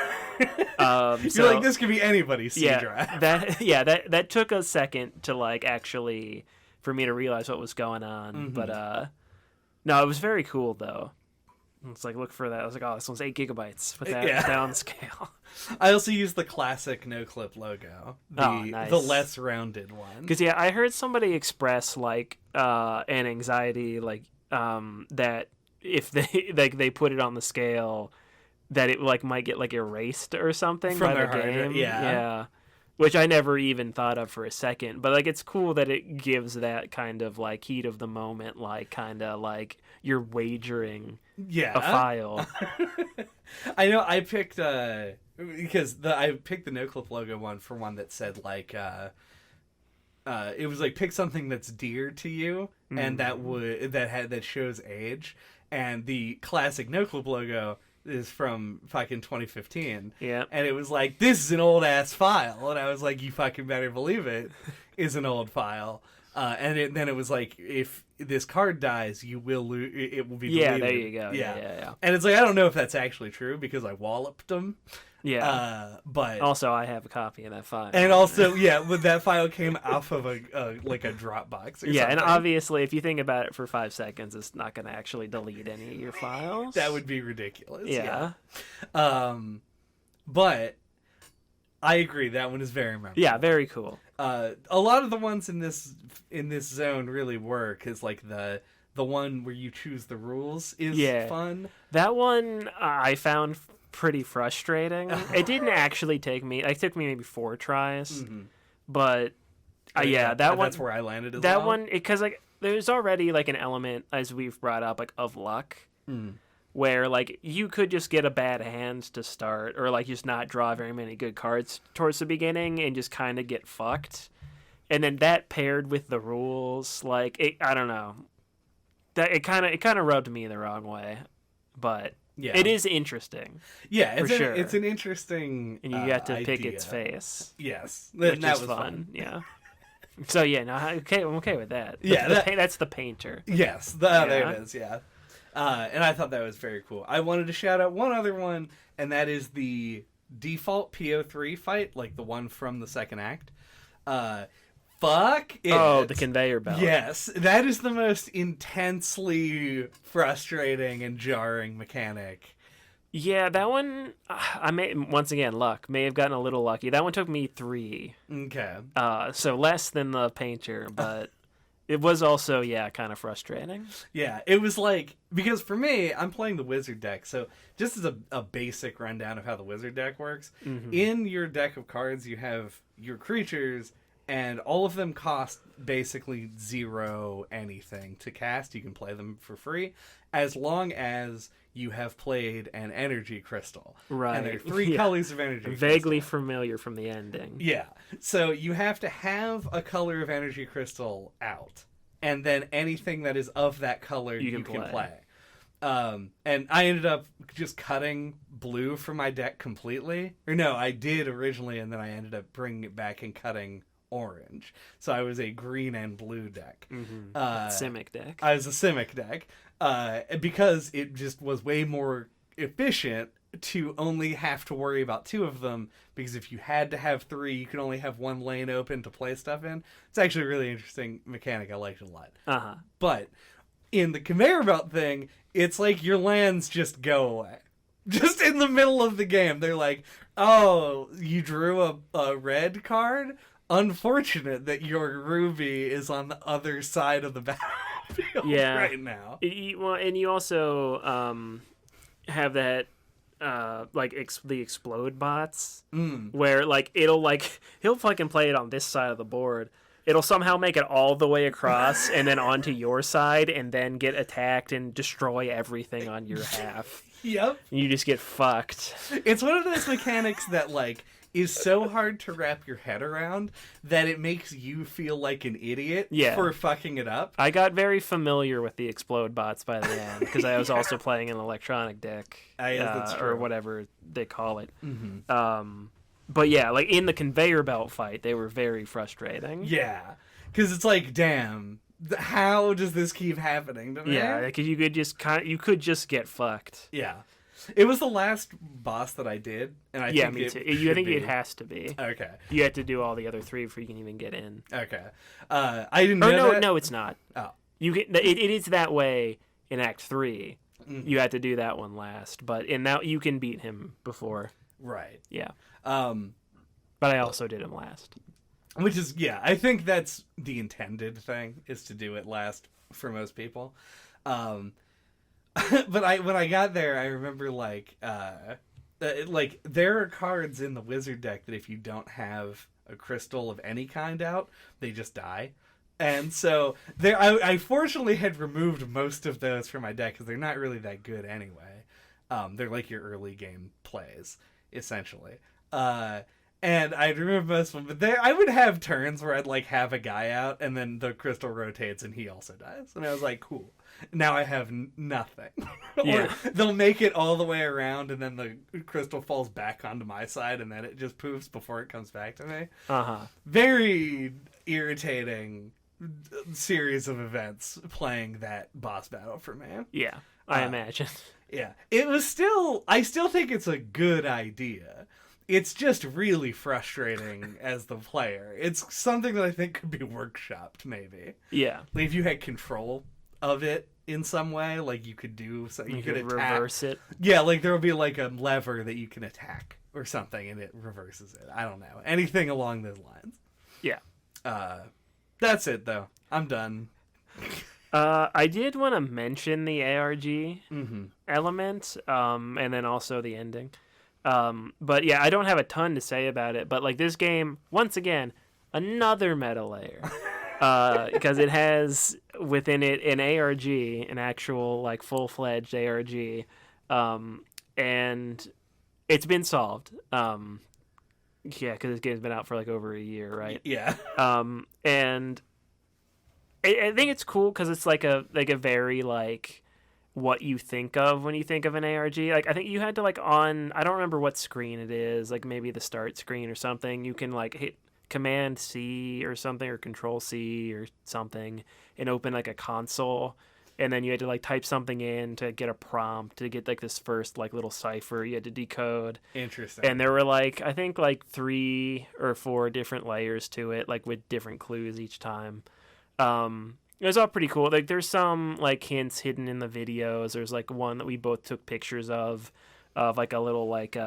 You're like, this could be anybody's C drive. That took a second to like actually for me to realize what was going on. But no, it was very cool though. It's like, look for that. I was like, oh, this one's 8 gigabytes. Put that down scale. I also used the classic no-clip logo. Nice. The less rounded one. Because, I heard somebody express, like, an anxiety, like, that if they put it on the scale, that it, like, might get, like, erased or something from by their the game. harder, yeah. Which I never even thought of for a second. But, like, it's cool that it gives that kind of, like, heat of the moment, like, kind of, like, you're wagering a file. I know I picked, because I picked the no-clip logo one for one that said, like, it was, like, pick something that's dear to you, and that shows age. And the classic no-clip logo is from fucking 2015. Yeah. And it was like, this is an old ass file. And I was like, you fucking better believe it is an old file. And then it was like, if this card dies, you will lose. It will be deleted. Yeah, there you go. Yeah. And it's like, I don't know if that's actually true because I walloped them. Yeah. But also, I have a copy of that file. And also, but that file came off of a Dropbox or something. And obviously, if you think about it for 5 seconds, it's not going to actually delete any of your files. That would be ridiculous. Yeah. But I agree. That one is very memorable. Yeah, very cool. A lot of the ones in this zone really work. Because like the one where you choose the rules is fun. That one I found pretty frustrating. It didn't actually take me. It took me maybe 4 tries, but that one. That's where I landed. That one, because like there's already like an element, as we've brought up, like of luck. Where like you could just get a bad hand to start, or like just not draw very many good cards towards the beginning and just kind of get fucked, and then that paired with the rules, like I don't know, that it kind of rubbed me the wrong way, but it is interesting. Yeah, for sure. It's an interesting, and you got to idea. pick its face. Yes, which that is was fun. Yeah. So I'm okay with that. That's the painter. Yes, there it is. Yeah. And I thought that was very cool. I wanted to shout out one other one, and that is the default PO3 fight, like the one from the second act. Fuck it. Oh, the conveyor belt. Yes, that is the most intensely frustrating and jarring mechanic. Yeah, that one, I may have gotten a little lucky. That one took me 3. Okay. So less than the painter, but... It was also, kind of frustrating. Yeah, it was like, because for me, I'm playing the wizard deck, so just as a basic rundown of how the wizard deck works, in your deck of cards, you have your creatures, and all of them cost basically 0 anything to cast. You can play them for free, as long as you have played an energy crystal. Right. And there are 3 colors of energy crystal. Vaguely familiar from the ending. Yeah. So you have to have a color of energy crystal out. And then anything that is of that color you can play. And I ended up just cutting blue from my deck completely. Or no, I did originally, and then I ended up bringing it back and cutting orange. So I was a green and blue deck. Simic deck. I was a Simic deck. Because it just was way more efficient to only have to worry about 2 of them, because if you had to have 3, you could only have 1 lane open to play stuff in. It's actually a really interesting mechanic. I liked it a lot. But in the conveyor belt thing, it's like your lands just go away. Just in the middle of the game. They're like, oh, you drew a red card? Unfortunate that your ruby is on the other side of the battlefield right now. Well, and you also have that the explode bots, where like he'll fucking play it on this side of the board. It'll somehow make it all the way across and then onto your side, and then get attacked and destroy everything on your half. Yep. And you just get fucked. It's one of those mechanics that like is so hard to wrap your head around that it makes you feel like an idiot for fucking it up. I got very familiar with the explode bots by the end, because I was also playing an electronic deck, or whatever they call it. But yeah, like in the conveyor belt fight, they were very frustrating. Yeah, because it's like, damn, how does this keep happening to me? Yeah, because you could just get fucked. Yeah. It was the last boss that I did, and I think me too. It has to be. Okay. You have to do all the other 3 before you can even get in. Okay. I didn't know that. No, it's not. Oh. It is that way in Act 3. You had to do that one last, but in that you can beat him before. Right. Yeah. But I also did him last. Which is, I think that's the intended thing, is to do it last for most people. But when I got there, I remember there are cards in the wizard deck that if you don't have a crystal of any kind out, they just die. And so I fortunately had removed most of those from my deck, because they're not really that good anyway. They're like your early game plays, essentially. And I'd remove most of them, but I would have turns where I'd like have a guy out, and then the crystal rotates and he also dies. And I was like, cool. Now I have nothing. Or they'll make it all the way around, and then the crystal falls back onto my side, and then it just poofs before it comes back to me. Very irritating series of events playing that boss battle for me. Yeah, I imagine. Yeah, I still think it's a good idea. It's just really frustrating as the player. It's something that I think could be workshopped, maybe. Yeah. Like if you had control of it in some way, like you could do so you could attack. Reverse it. Yeah, like there will be like a lever that you can attack or something, and it reverses it. I don't know. Anything along those lines. Yeah. That's it though. I'm done. I did want to mention the ARG element, and then also the ending. But yeah, I don't have a ton to say about it, but like this game, once again, another meta layer. Because it has within it an ARG, an actual like full-fledged ARG, and it's been solved. Because this game's been out for like over a year, right? Yeah. And I think it's cool because it's like a very like what you think of when you think of an ARG. Like I think you had to like I don't remember what screen it is, like maybe the start screen or something. You can like hit Command C or something, or Control C or something, and open like a console, and then you had to like type something in to get a prompt to get like this first like little cipher you had to decode. Interesting. And there were like I think like 3 or 4 different layers to it, like with different clues each time. It was all pretty cool. Like there's some like hints hidden in the videos. There's like one that we both took pictures of like a little like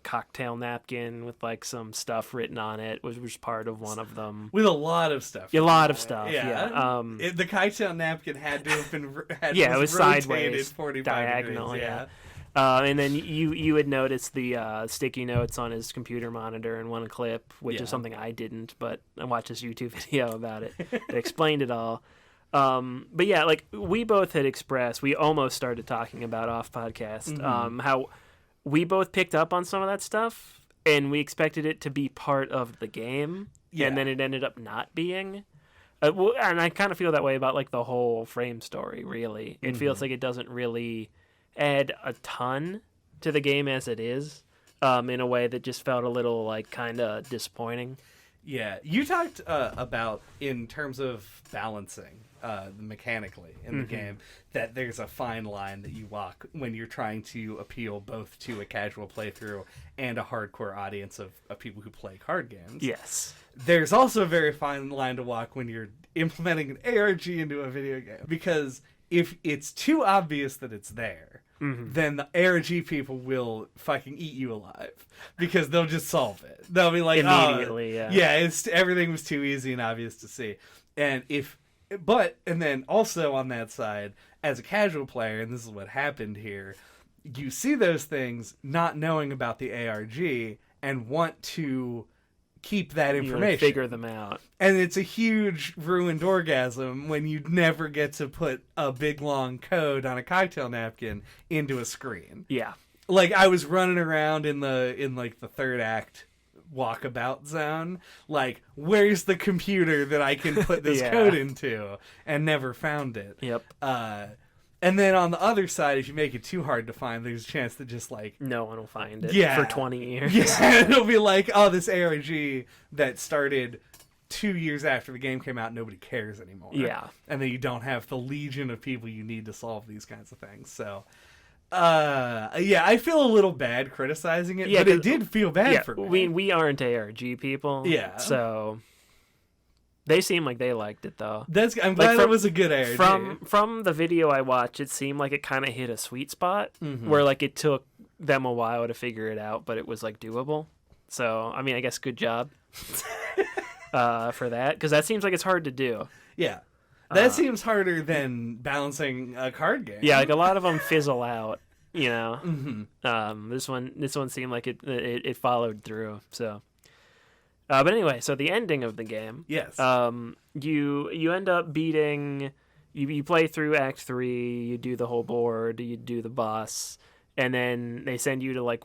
cocktail napkin with like some stuff written on it, which was part of one of them. With a lot of stuff. A lot of stuff. Yeah. The cocktail napkin had to have been it was sideways, 45 diagonal. degrees, yeah. And then you had noticed the sticky notes on his computer monitor in one clip, which is something I didn't, but I watched this YouTube video about it that explained it all. But yeah, like we both had expressed, we almost started talking about off podcast, how we both picked up on some of that stuff and we expected it to be part of the game, and then it ended up not being. And I kind of feel that way about like the whole frame story, really. It feels like it doesn't really add a ton to the game as it is, in a way that just felt a little like kind of disappointing. Yeah, you talked about in terms of balancing mechanically in the game that there's a fine line that you walk when you're trying to appeal both to a casual playthrough and a hardcore audience of people who play card games. Yes. There's also a very fine line to walk when you're implementing an ARG into a video game, because if it's too obvious that it's there, then the ARG people will fucking eat you alive, because they'll just solve it. They'll be like, immediately, everything was too easy and obvious to see. And then also on that side, as a casual player, and this is what happened here, you see those things not knowing about the ARG and want to keep that information. You figure them out. And it's a huge ruined orgasm when you never get to put a big long code on a cocktail napkin into a screen. Yeah. Like, I was running around in the third act walkabout zone, like, where's the computer that I can put this code into, and never found it. Yep. And then on the other side, if you make it too hard to find, there's a chance that just like no one will find it for 20 years. Yeah, it'll be like, oh, this ARG that started 2 years after the game came out, nobody cares anymore. Yeah. And then you don't have the legion of people you need to solve these kinds of things. So I feel a little bad criticizing it, but it did feel bad for me. We aren't ARG people. Yeah. So they seem like they liked it, though. I'm glad it was a good ARG. From the video I watched, it seemed like it kind of hit a sweet spot where like it took them a while to figure it out, but it was like doable. So, I mean, I guess good job for that, because that seems like it's hard to do. Yeah. That seems harder than balancing a card game. Yeah, like a lot of them fizzle out, you know. This one seemed like it followed through. So, but anyway, so the ending of the game. Yes. You end up beating. You play through Act 3. You do the whole board. You do the boss, and then they send you to like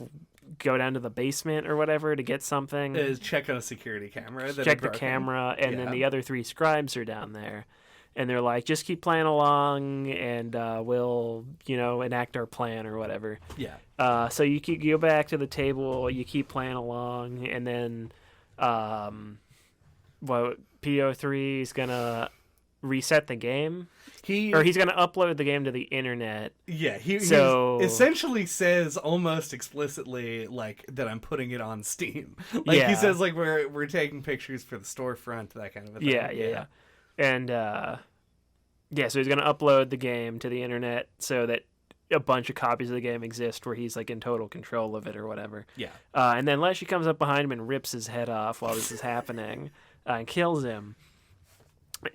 go down to the basement or whatever to get something. Check on a security camera. Check the camera, and then the other 3 scribes are down there. And they're like, just keep playing along, and we'll, enact our plan or whatever. Yeah. So you go back to the table, you keep playing along, and then, PO3 is gonna reset the game. He's gonna upload the game to the internet. Yeah. He essentially says almost explicitly like that I'm putting it on Steam. Like he says like we're taking pictures for the storefront, that kind of a thing. Yeah. And, so he's going to upload the game to the internet so that a bunch of copies of the game exist where he's, like, in total control of it or whatever. Yeah. And then Leshy comes up behind him and rips his head off while this is happening and kills him.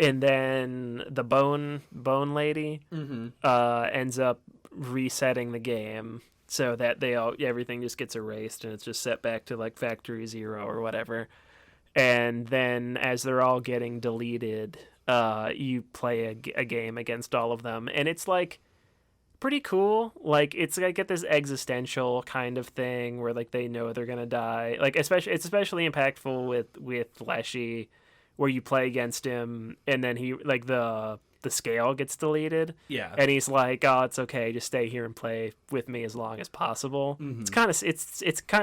And then the bone lady ends up resetting the game so that everything just gets erased and it's just set back to, like, Factory 0 or whatever. And then as they're all getting deleted, you play a game against all of them. And it's, like, pretty cool. Like, it's like get this existential kind of thing where, like, they know they're going to die. Like, it's especially impactful with Leshy, where you play against him, and then he, like, the scale gets deleted. Yeah. And he's like, oh, it's okay, just stay here and play with me as long as possible. It's kind of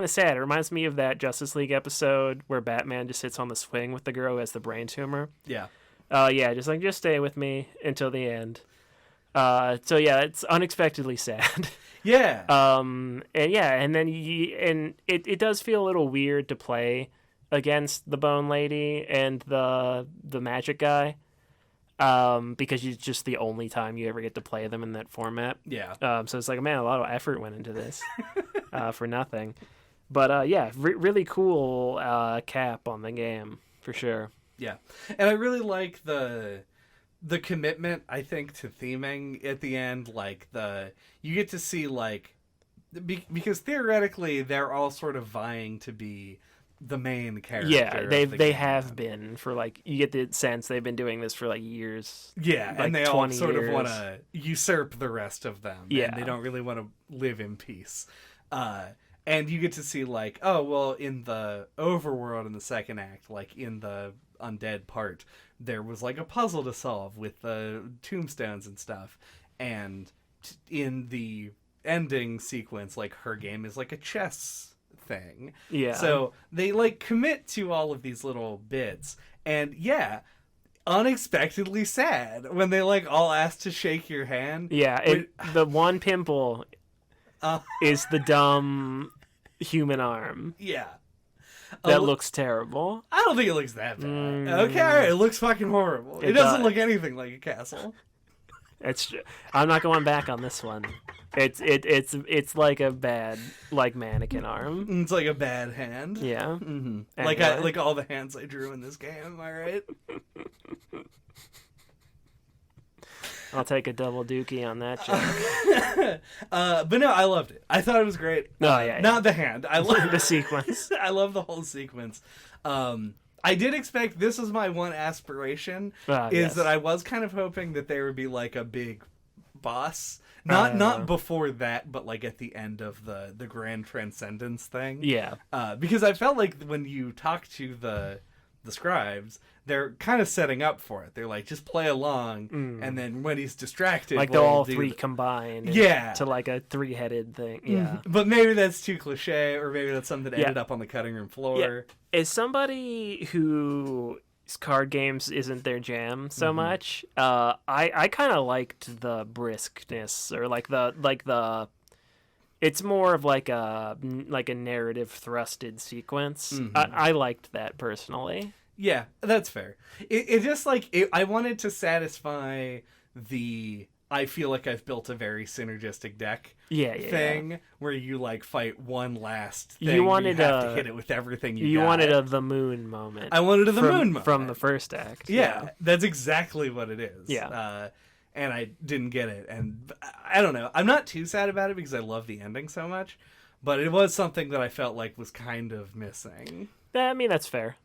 sad. It reminds me of that Justice League episode where Batman just sits on the swing with the girl who has the brain tumor. Yeah. Just stay with me until the end. It's unexpectedly sad. Yeah. And then it does feel a little weird to play against the Bone Lady and the magic guy. Because it's just the only time you ever get to play them in that format. Yeah. So it's like, man, a lot of effort went into this for nothing. But really cool cap on the game for sure. Yeah, and I really like the commitment, I think, to theming at the end. Like you get to see like because theoretically they're all sort of vying to be the main character. Yeah, they have been for like, you get the sense they've been doing this for like years. Yeah, like and they all sort years. of want to usurp the rest of them. Yeah, and they don't really want to live in peace. And you get to see like, oh well, in the overworld in the second act, like in the undead part, there was like a puzzle to solve with the tombstones and stuff, and in the ending sequence, like her game is like a chess thing. Yeah. So they like commit to all of these little bits, and yeah, unexpectedly sad when they like all ask to shake your hand. Yeah, the one pimple is the dumb human arm. Yeah. That looks terrible. I don't think it looks that bad. Okay, all right, it looks fucking horrible. It doesn't look anything like a castle. I'm not going back on this one. It's like a bad like mannequin arm. It's like a bad hand. Yeah. Mm-hmm. Anyway. Like all the hands I drew in this game. Am I right? I'll take a double dookie on that joke. But no, I loved it. I thought it was great. Yeah. Not the hand. I love the sequence. I love the whole sequence. I did expect, this was my one aspiration, is that I was kind of hoping that there would be like a big boss. Not before that, but like at the end of the grand transcendence thing. Yeah. Because I felt like when you talk to the scribes, they're kind of setting up for it. They're like, just play along, and then when he's distracted, like they're all three combined, to like a 3-headed thing. Yeah, but maybe that's too cliche, or maybe that's something that ended up on the cutting room floor. Yeah. As somebody whose card games isn't their jam so much, I kind of liked the briskness, or like the. It's more of like a narrative thrusted sequence. I liked that personally. Yeah, that's fair. It just like I wanted to satisfy the I feel like I've built a very synergistic deck thing where you like fight one last thing. You have to hit it with everything you got. You wanted the moon moment. I wanted the moon moment from the first act. Yeah, that's exactly what it is. Yeah. And I didn't get it, and I don't know. I'm not too sad about it because I love the ending so much, but it was something that I felt like was kind of missing. I mean, that's fair.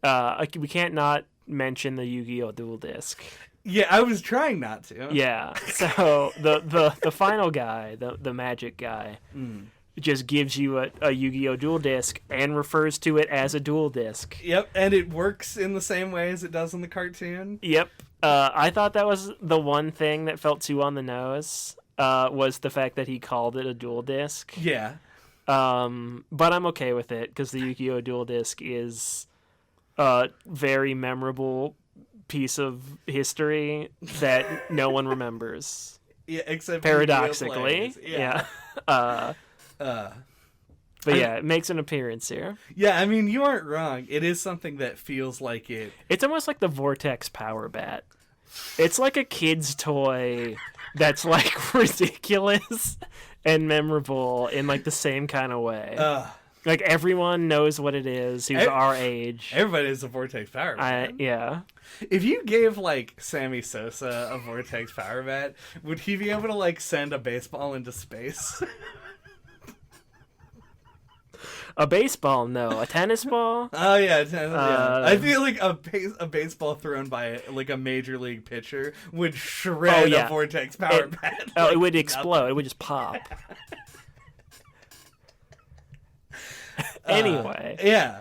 We can't not mention the Yu-Gi-Oh! Duel Disk. Yeah, I was trying not to. Yeah, so the final guy, the magic guy, just gives you a Yu-Gi-Oh! Duel Disk and refers to it as a duel disk. Yep, and it works in the same way as it does in the cartoon. Yep. I thought that was the one thing that felt too on the nose, was the fact that he called it a duel disk. Yeah. But I'm okay with it, because the Yu-Gi-Oh! Duel Disk is a very memorable piece of history that no one remembers. Yeah, except paradoxically. Yeah. But yeah, it makes an appearance here. Yeah, I mean, you aren't wrong. It is something that feels like it. It's almost like the Vortex Power Bat. It's like a kid's toy that's like ridiculous and memorable in like the same kind of way. Like everyone knows what it is who's our age. Everybody is a Vortex Power Bat. Yeah. If you gave like Sammy Sosa a Vortex Power Bat, would he be able to like send a baseball into space? A baseball, no. A tennis ball? Oh, yeah. I feel like a baseball thrown by like a major league pitcher would shred a Vortex Power Bat. It would explode. It would just pop. Anyway. Yeah.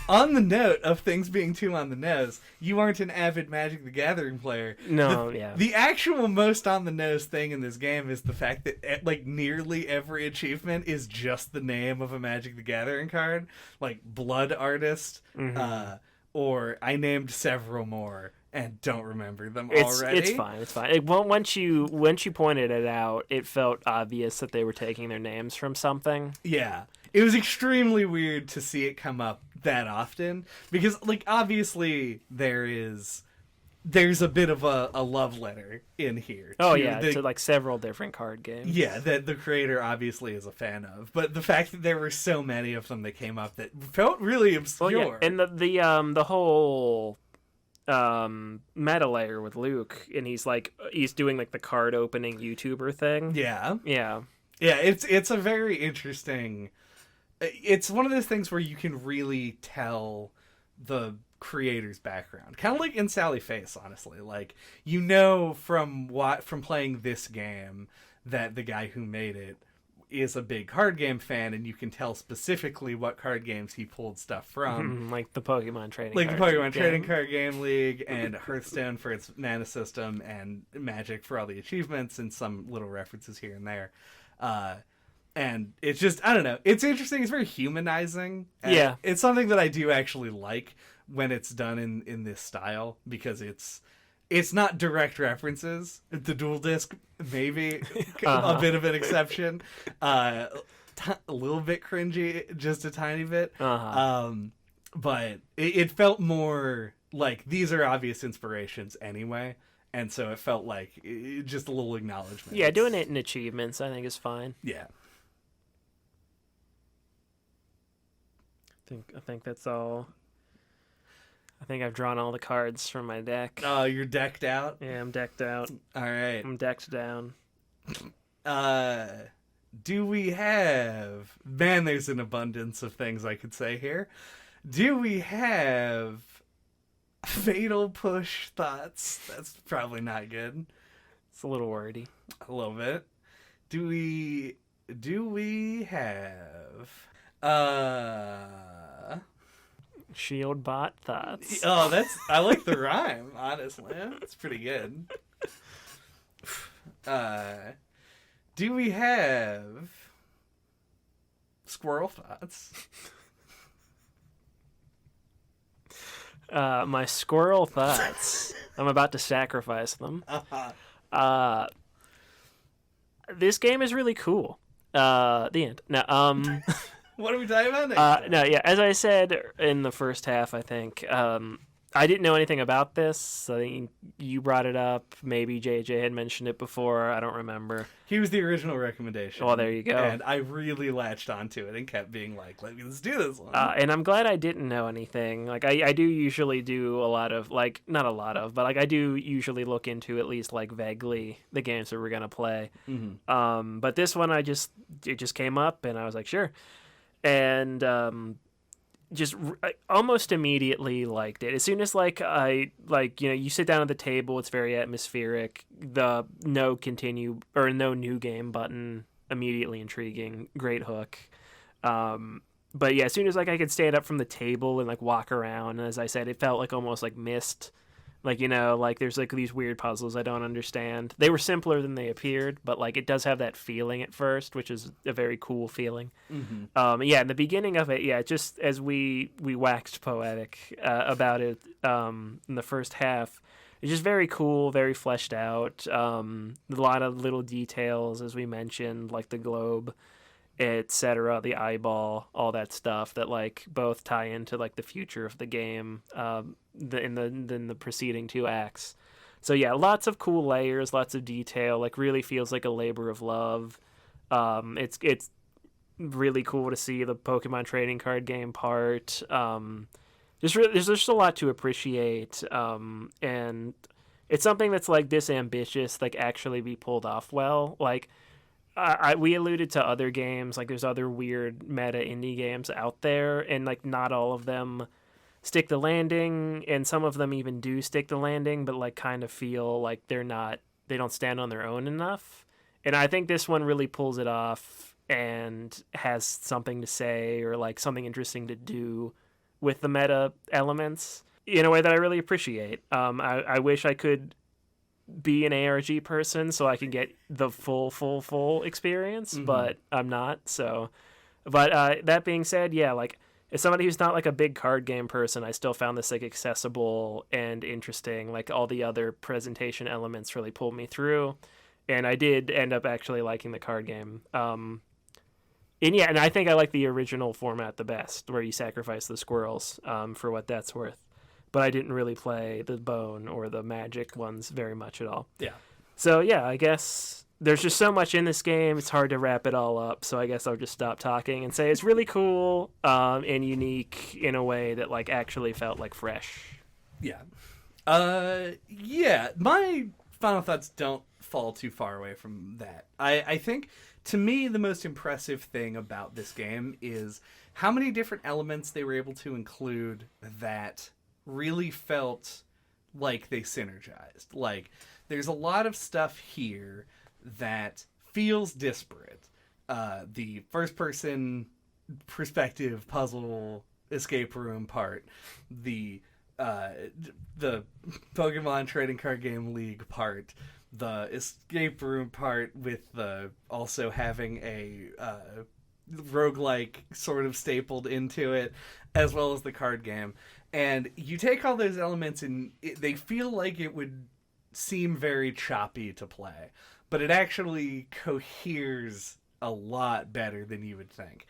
On the note of things being too on the nose, you aren't an avid Magic the Gathering player. No, The actual most on the nose thing in this game is the fact that like nearly every achievement is just the name of a Magic the Gathering card, like Blood Artist, or I named several more and don't remember them already. It's fine. It's fine. Once you pointed it out, it felt obvious that they were taking their names from something. Yeah. It was extremely weird to see it come up that often because, like, obviously there's a bit of a love letter in here. To like several different card games. Yeah, that the creator obviously is a fan of, but the fact that there were so many of them that came up that felt really obscure. Well, yeah. And the whole meta layer with Luke, and he's doing like the card opening YouTuber thing. Yeah. Yeah. It's a very interesting. It's one of those things where you can really tell the creator's background, kind of like in Sally Face, honestly. Like, you know from playing this game that the guy who made it is a big card game fan, and you can tell specifically what card games he pulled stuff from. Like the Pokemon trading card game league, and Hearthstone for its mana system, and Magic for all the achievements, and some little references here and there. And it's just, I don't know. It's interesting. It's very humanizing. And Yeah. it's something that I do actually like when it's done in this style, because it's not direct references. The Duel Disk, maybe a bit of an exception. A little bit cringy, just a tiny bit. But it felt more like these are obvious inspirations anyway. And so it felt like just a little acknowledgement. Yeah, doing it in achievements, I think, is fine. Yeah. I think that's all. I think I've drawn all the cards from my deck. Oh, you're decked out? Yeah, I'm decked out. All right. I'm decked down. Do we have... Man, there's an abundance of things I could say here. Do we have fatal push thoughts? That's probably not good. It's a little wordy. A little bit. Do we have Shield bot thoughts. Oh, I like the rhyme, honestly. It's pretty good. Do we have squirrel thoughts? My squirrel thoughts. I'm about to sacrifice them. This game is really cool. The end. No, What are we talking about next? no, yeah. As I said in the first half, I think I didn't know anything about this. I think you brought it up. Maybe JJ had mentioned it before. I don't remember. He was the original recommendation. Well, there you go. And I really latched onto it and kept being like, let's do this one. And I'm glad I didn't know anything. Like, I do usually do a lot of, like, not a lot of, but, like, I do usually look into at least, like, vaguely the games that we're going to play. Mm-hmm. But this one, it just came up, and I was like, sure. And just almost immediately liked it. As soon as you sit down at the table, it's very atmospheric. The no new game button, immediately intriguing. Great hook. But yeah, as soon as I could stand up from the table and walk around, and as I said, it felt like almost like Myst. There's these weird puzzles I don't understand. They were simpler than they appeared, but it does have that feeling at first, which is a very cool feeling. Mm-hmm. In the beginning of it, just as we waxed poetic about it in the first half, it's just very cool, very fleshed out. A lot of little details, as we mentioned, like the globe, etc., the eyeball, all that stuff that both tie into the future of the game. In the preceding two acts. So yeah, lots of cool layers, lots of detail, really feels like a labor of love. It's really cool to see the Pokemon trading card game part. There's just a lot to appreciate, and it's something that's this ambitious, actually be pulled off well. We alluded to other games, there's other weird meta indie games out there, and not all of them stick the landing, and some of them even do stick the landing, but kind of feel like they don't stand on their own enough. And I think this one really pulls it off and has something to say, or something interesting to do with the meta elements in a way that I really appreciate. I wish I could be an ARG person so I could get the full experience, but I'm not. So, but that being said, yeah, as somebody who's not a big card game person, I still found this accessible and interesting. All the other presentation elements really pulled me through, and I did end up actually liking the card game. And I think I like the original format the best, where you sacrifice the squirrels for what that's worth. But I didn't really play the bone or the magic ones very much at all. Yeah. So yeah, I guess there's just so much in this game, it's hard to wrap it all up, so I guess I'll just stop talking and say it's really cool and unique in a way that actually felt fresh. Yeah. Yeah, my final thoughts don't fall too far away from that. I think, to me, the most impressive thing about this game is how many different elements they were able to include that really felt like they synergized. There's a lot of stuff here that feels disparate. The first-person perspective puzzle escape room part, the Pokemon trading card game league part, the escape room part with the also having a roguelike sort of stapled into it, as well as the card game. And you take all those elements and they feel like it would seem very choppy to play, but it actually coheres a lot better than you would think.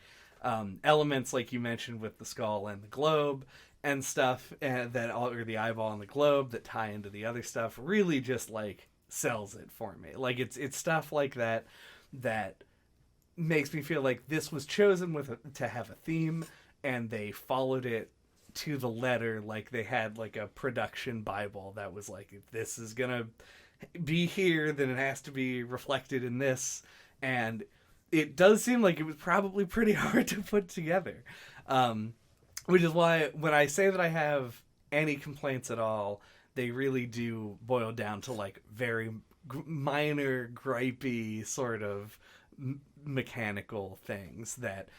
Elements like you mentioned with the skull and the globe and stuff, or the eyeball and the globe that tie into the other stuff, really just like sells it for me. Like it's stuff like that makes me feel like this was chosen to have a theme, and they followed it to the letter. Like they had like a production Bible that was like, if this is gonna be here, then it has to be reflected in this. And it does seem like it was probably pretty hard to put together, which is why when I say that I have any complaints at all, they really do boil down to like very minor, gripey sort of mechanical things that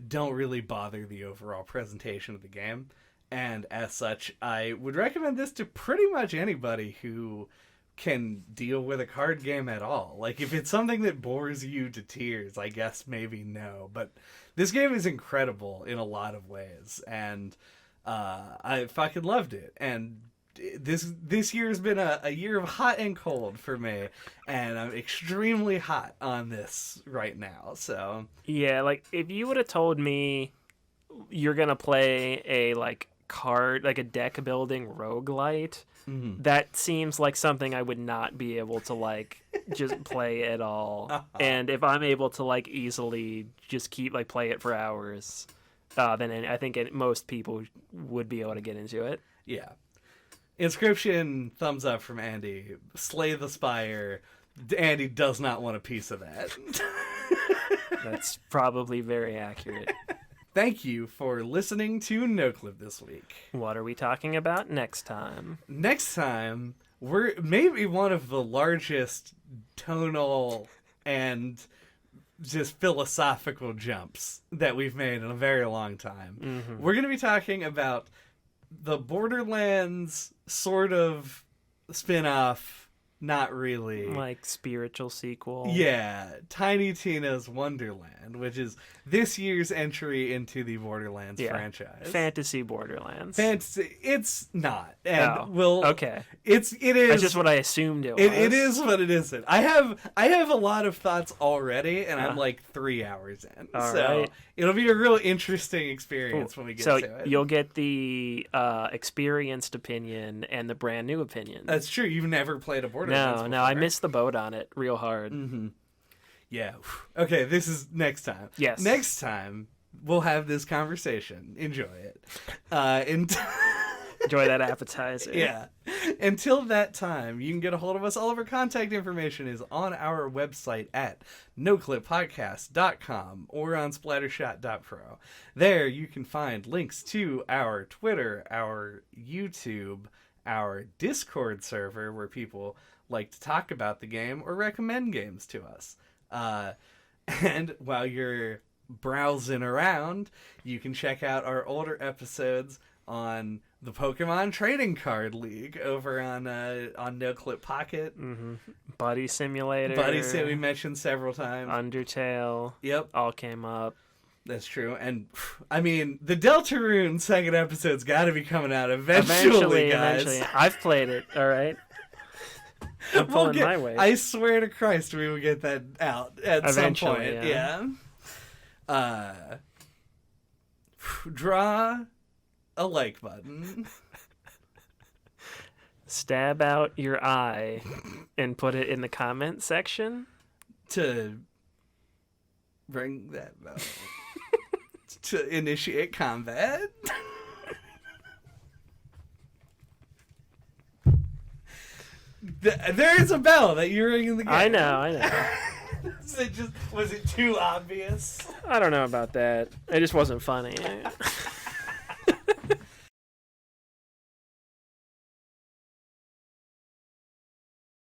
don't really bother the overall presentation of the game. And as such, I would recommend this to pretty much anybody who can deal with a card game at all. Like, if it's something that bores you to tears, I guess maybe no. But this game is incredible in a lot of ways, and I fucking loved it. And this year's been a year of hot and cold for me, and I'm extremely hot on this right now. So yeah, like if you would have told me you're gonna play a a deck building roguelite, that seems like something I would not be able to just play at all. And if I'm able to easily just keep play it for hours, then I think most people would be able to get into it. Yeah. Inscryption, thumbs up from Andy. Slay the Spire. Andy does not want a piece of that. That's probably very accurate. Thank you for listening to NoClip this week. What are we talking about next time? Next time, we're maybe one of the largest tonal and just philosophical jumps that we've made in a very long time. Mm-hmm. We're going to be talking about the Borderlands sort of spin-off, not really. Spiritual sequel. Yeah, Tiny Tina's Wonderland, which is this year's entry into the Borderlands franchise. Fantasy Borderlands. Fantasy. It's not. And okay. It is. That's just what I assumed it was. It is, but it isn't. I have a lot of thoughts already, and I'm 3 hours in. All so right. It'll be a real interesting experience when we get to it. So you'll get the experienced opinion and the brand new opinion. That's true. You've never played a Borderlands before. No, I missed the boat on it real hard. Mm-hmm. Yeah. Okay, this is next time. Yes. Next time, we'll have this conversation. Enjoy it. Enjoy that appetizer. Yeah. Until that time, you can get a hold of us. All of our contact information is on our website at noclippodcast.com or on splattershot.pro. There you can find links to our Twitter, our YouTube, our Discord server where people like to talk about the game or recommend games to us. And while you're browsing around, you can check out our older episodes on the Pokemon Trading Card League over on NoClip Pocket. Mm-hmm. Buddy Simulator. We mentioned several times. Undertale. Yep. All came up. That's true. And, I mean, the Deltarune second episode's got to be coming out eventually, guys. Eventually. I've played it, all right? I'm pulling my weight. I swear to Christ we will get that out at some point. Yeah. Draw a like button. Stab out your eye and put it in the comment section. To ring that bell. To initiate combat. There is a bell that you're ringing the game. I know. Was it too obvious? I don't know about that. It just wasn't funny.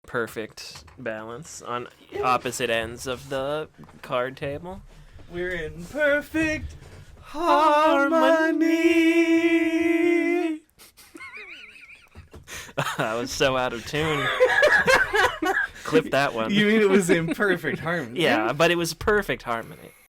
Perfect balance on opposite ends of the card table. We're in perfect harmony. I was so out of tune. Clip that one. You mean it was in perfect harmony? Yeah, but it was perfect harmony.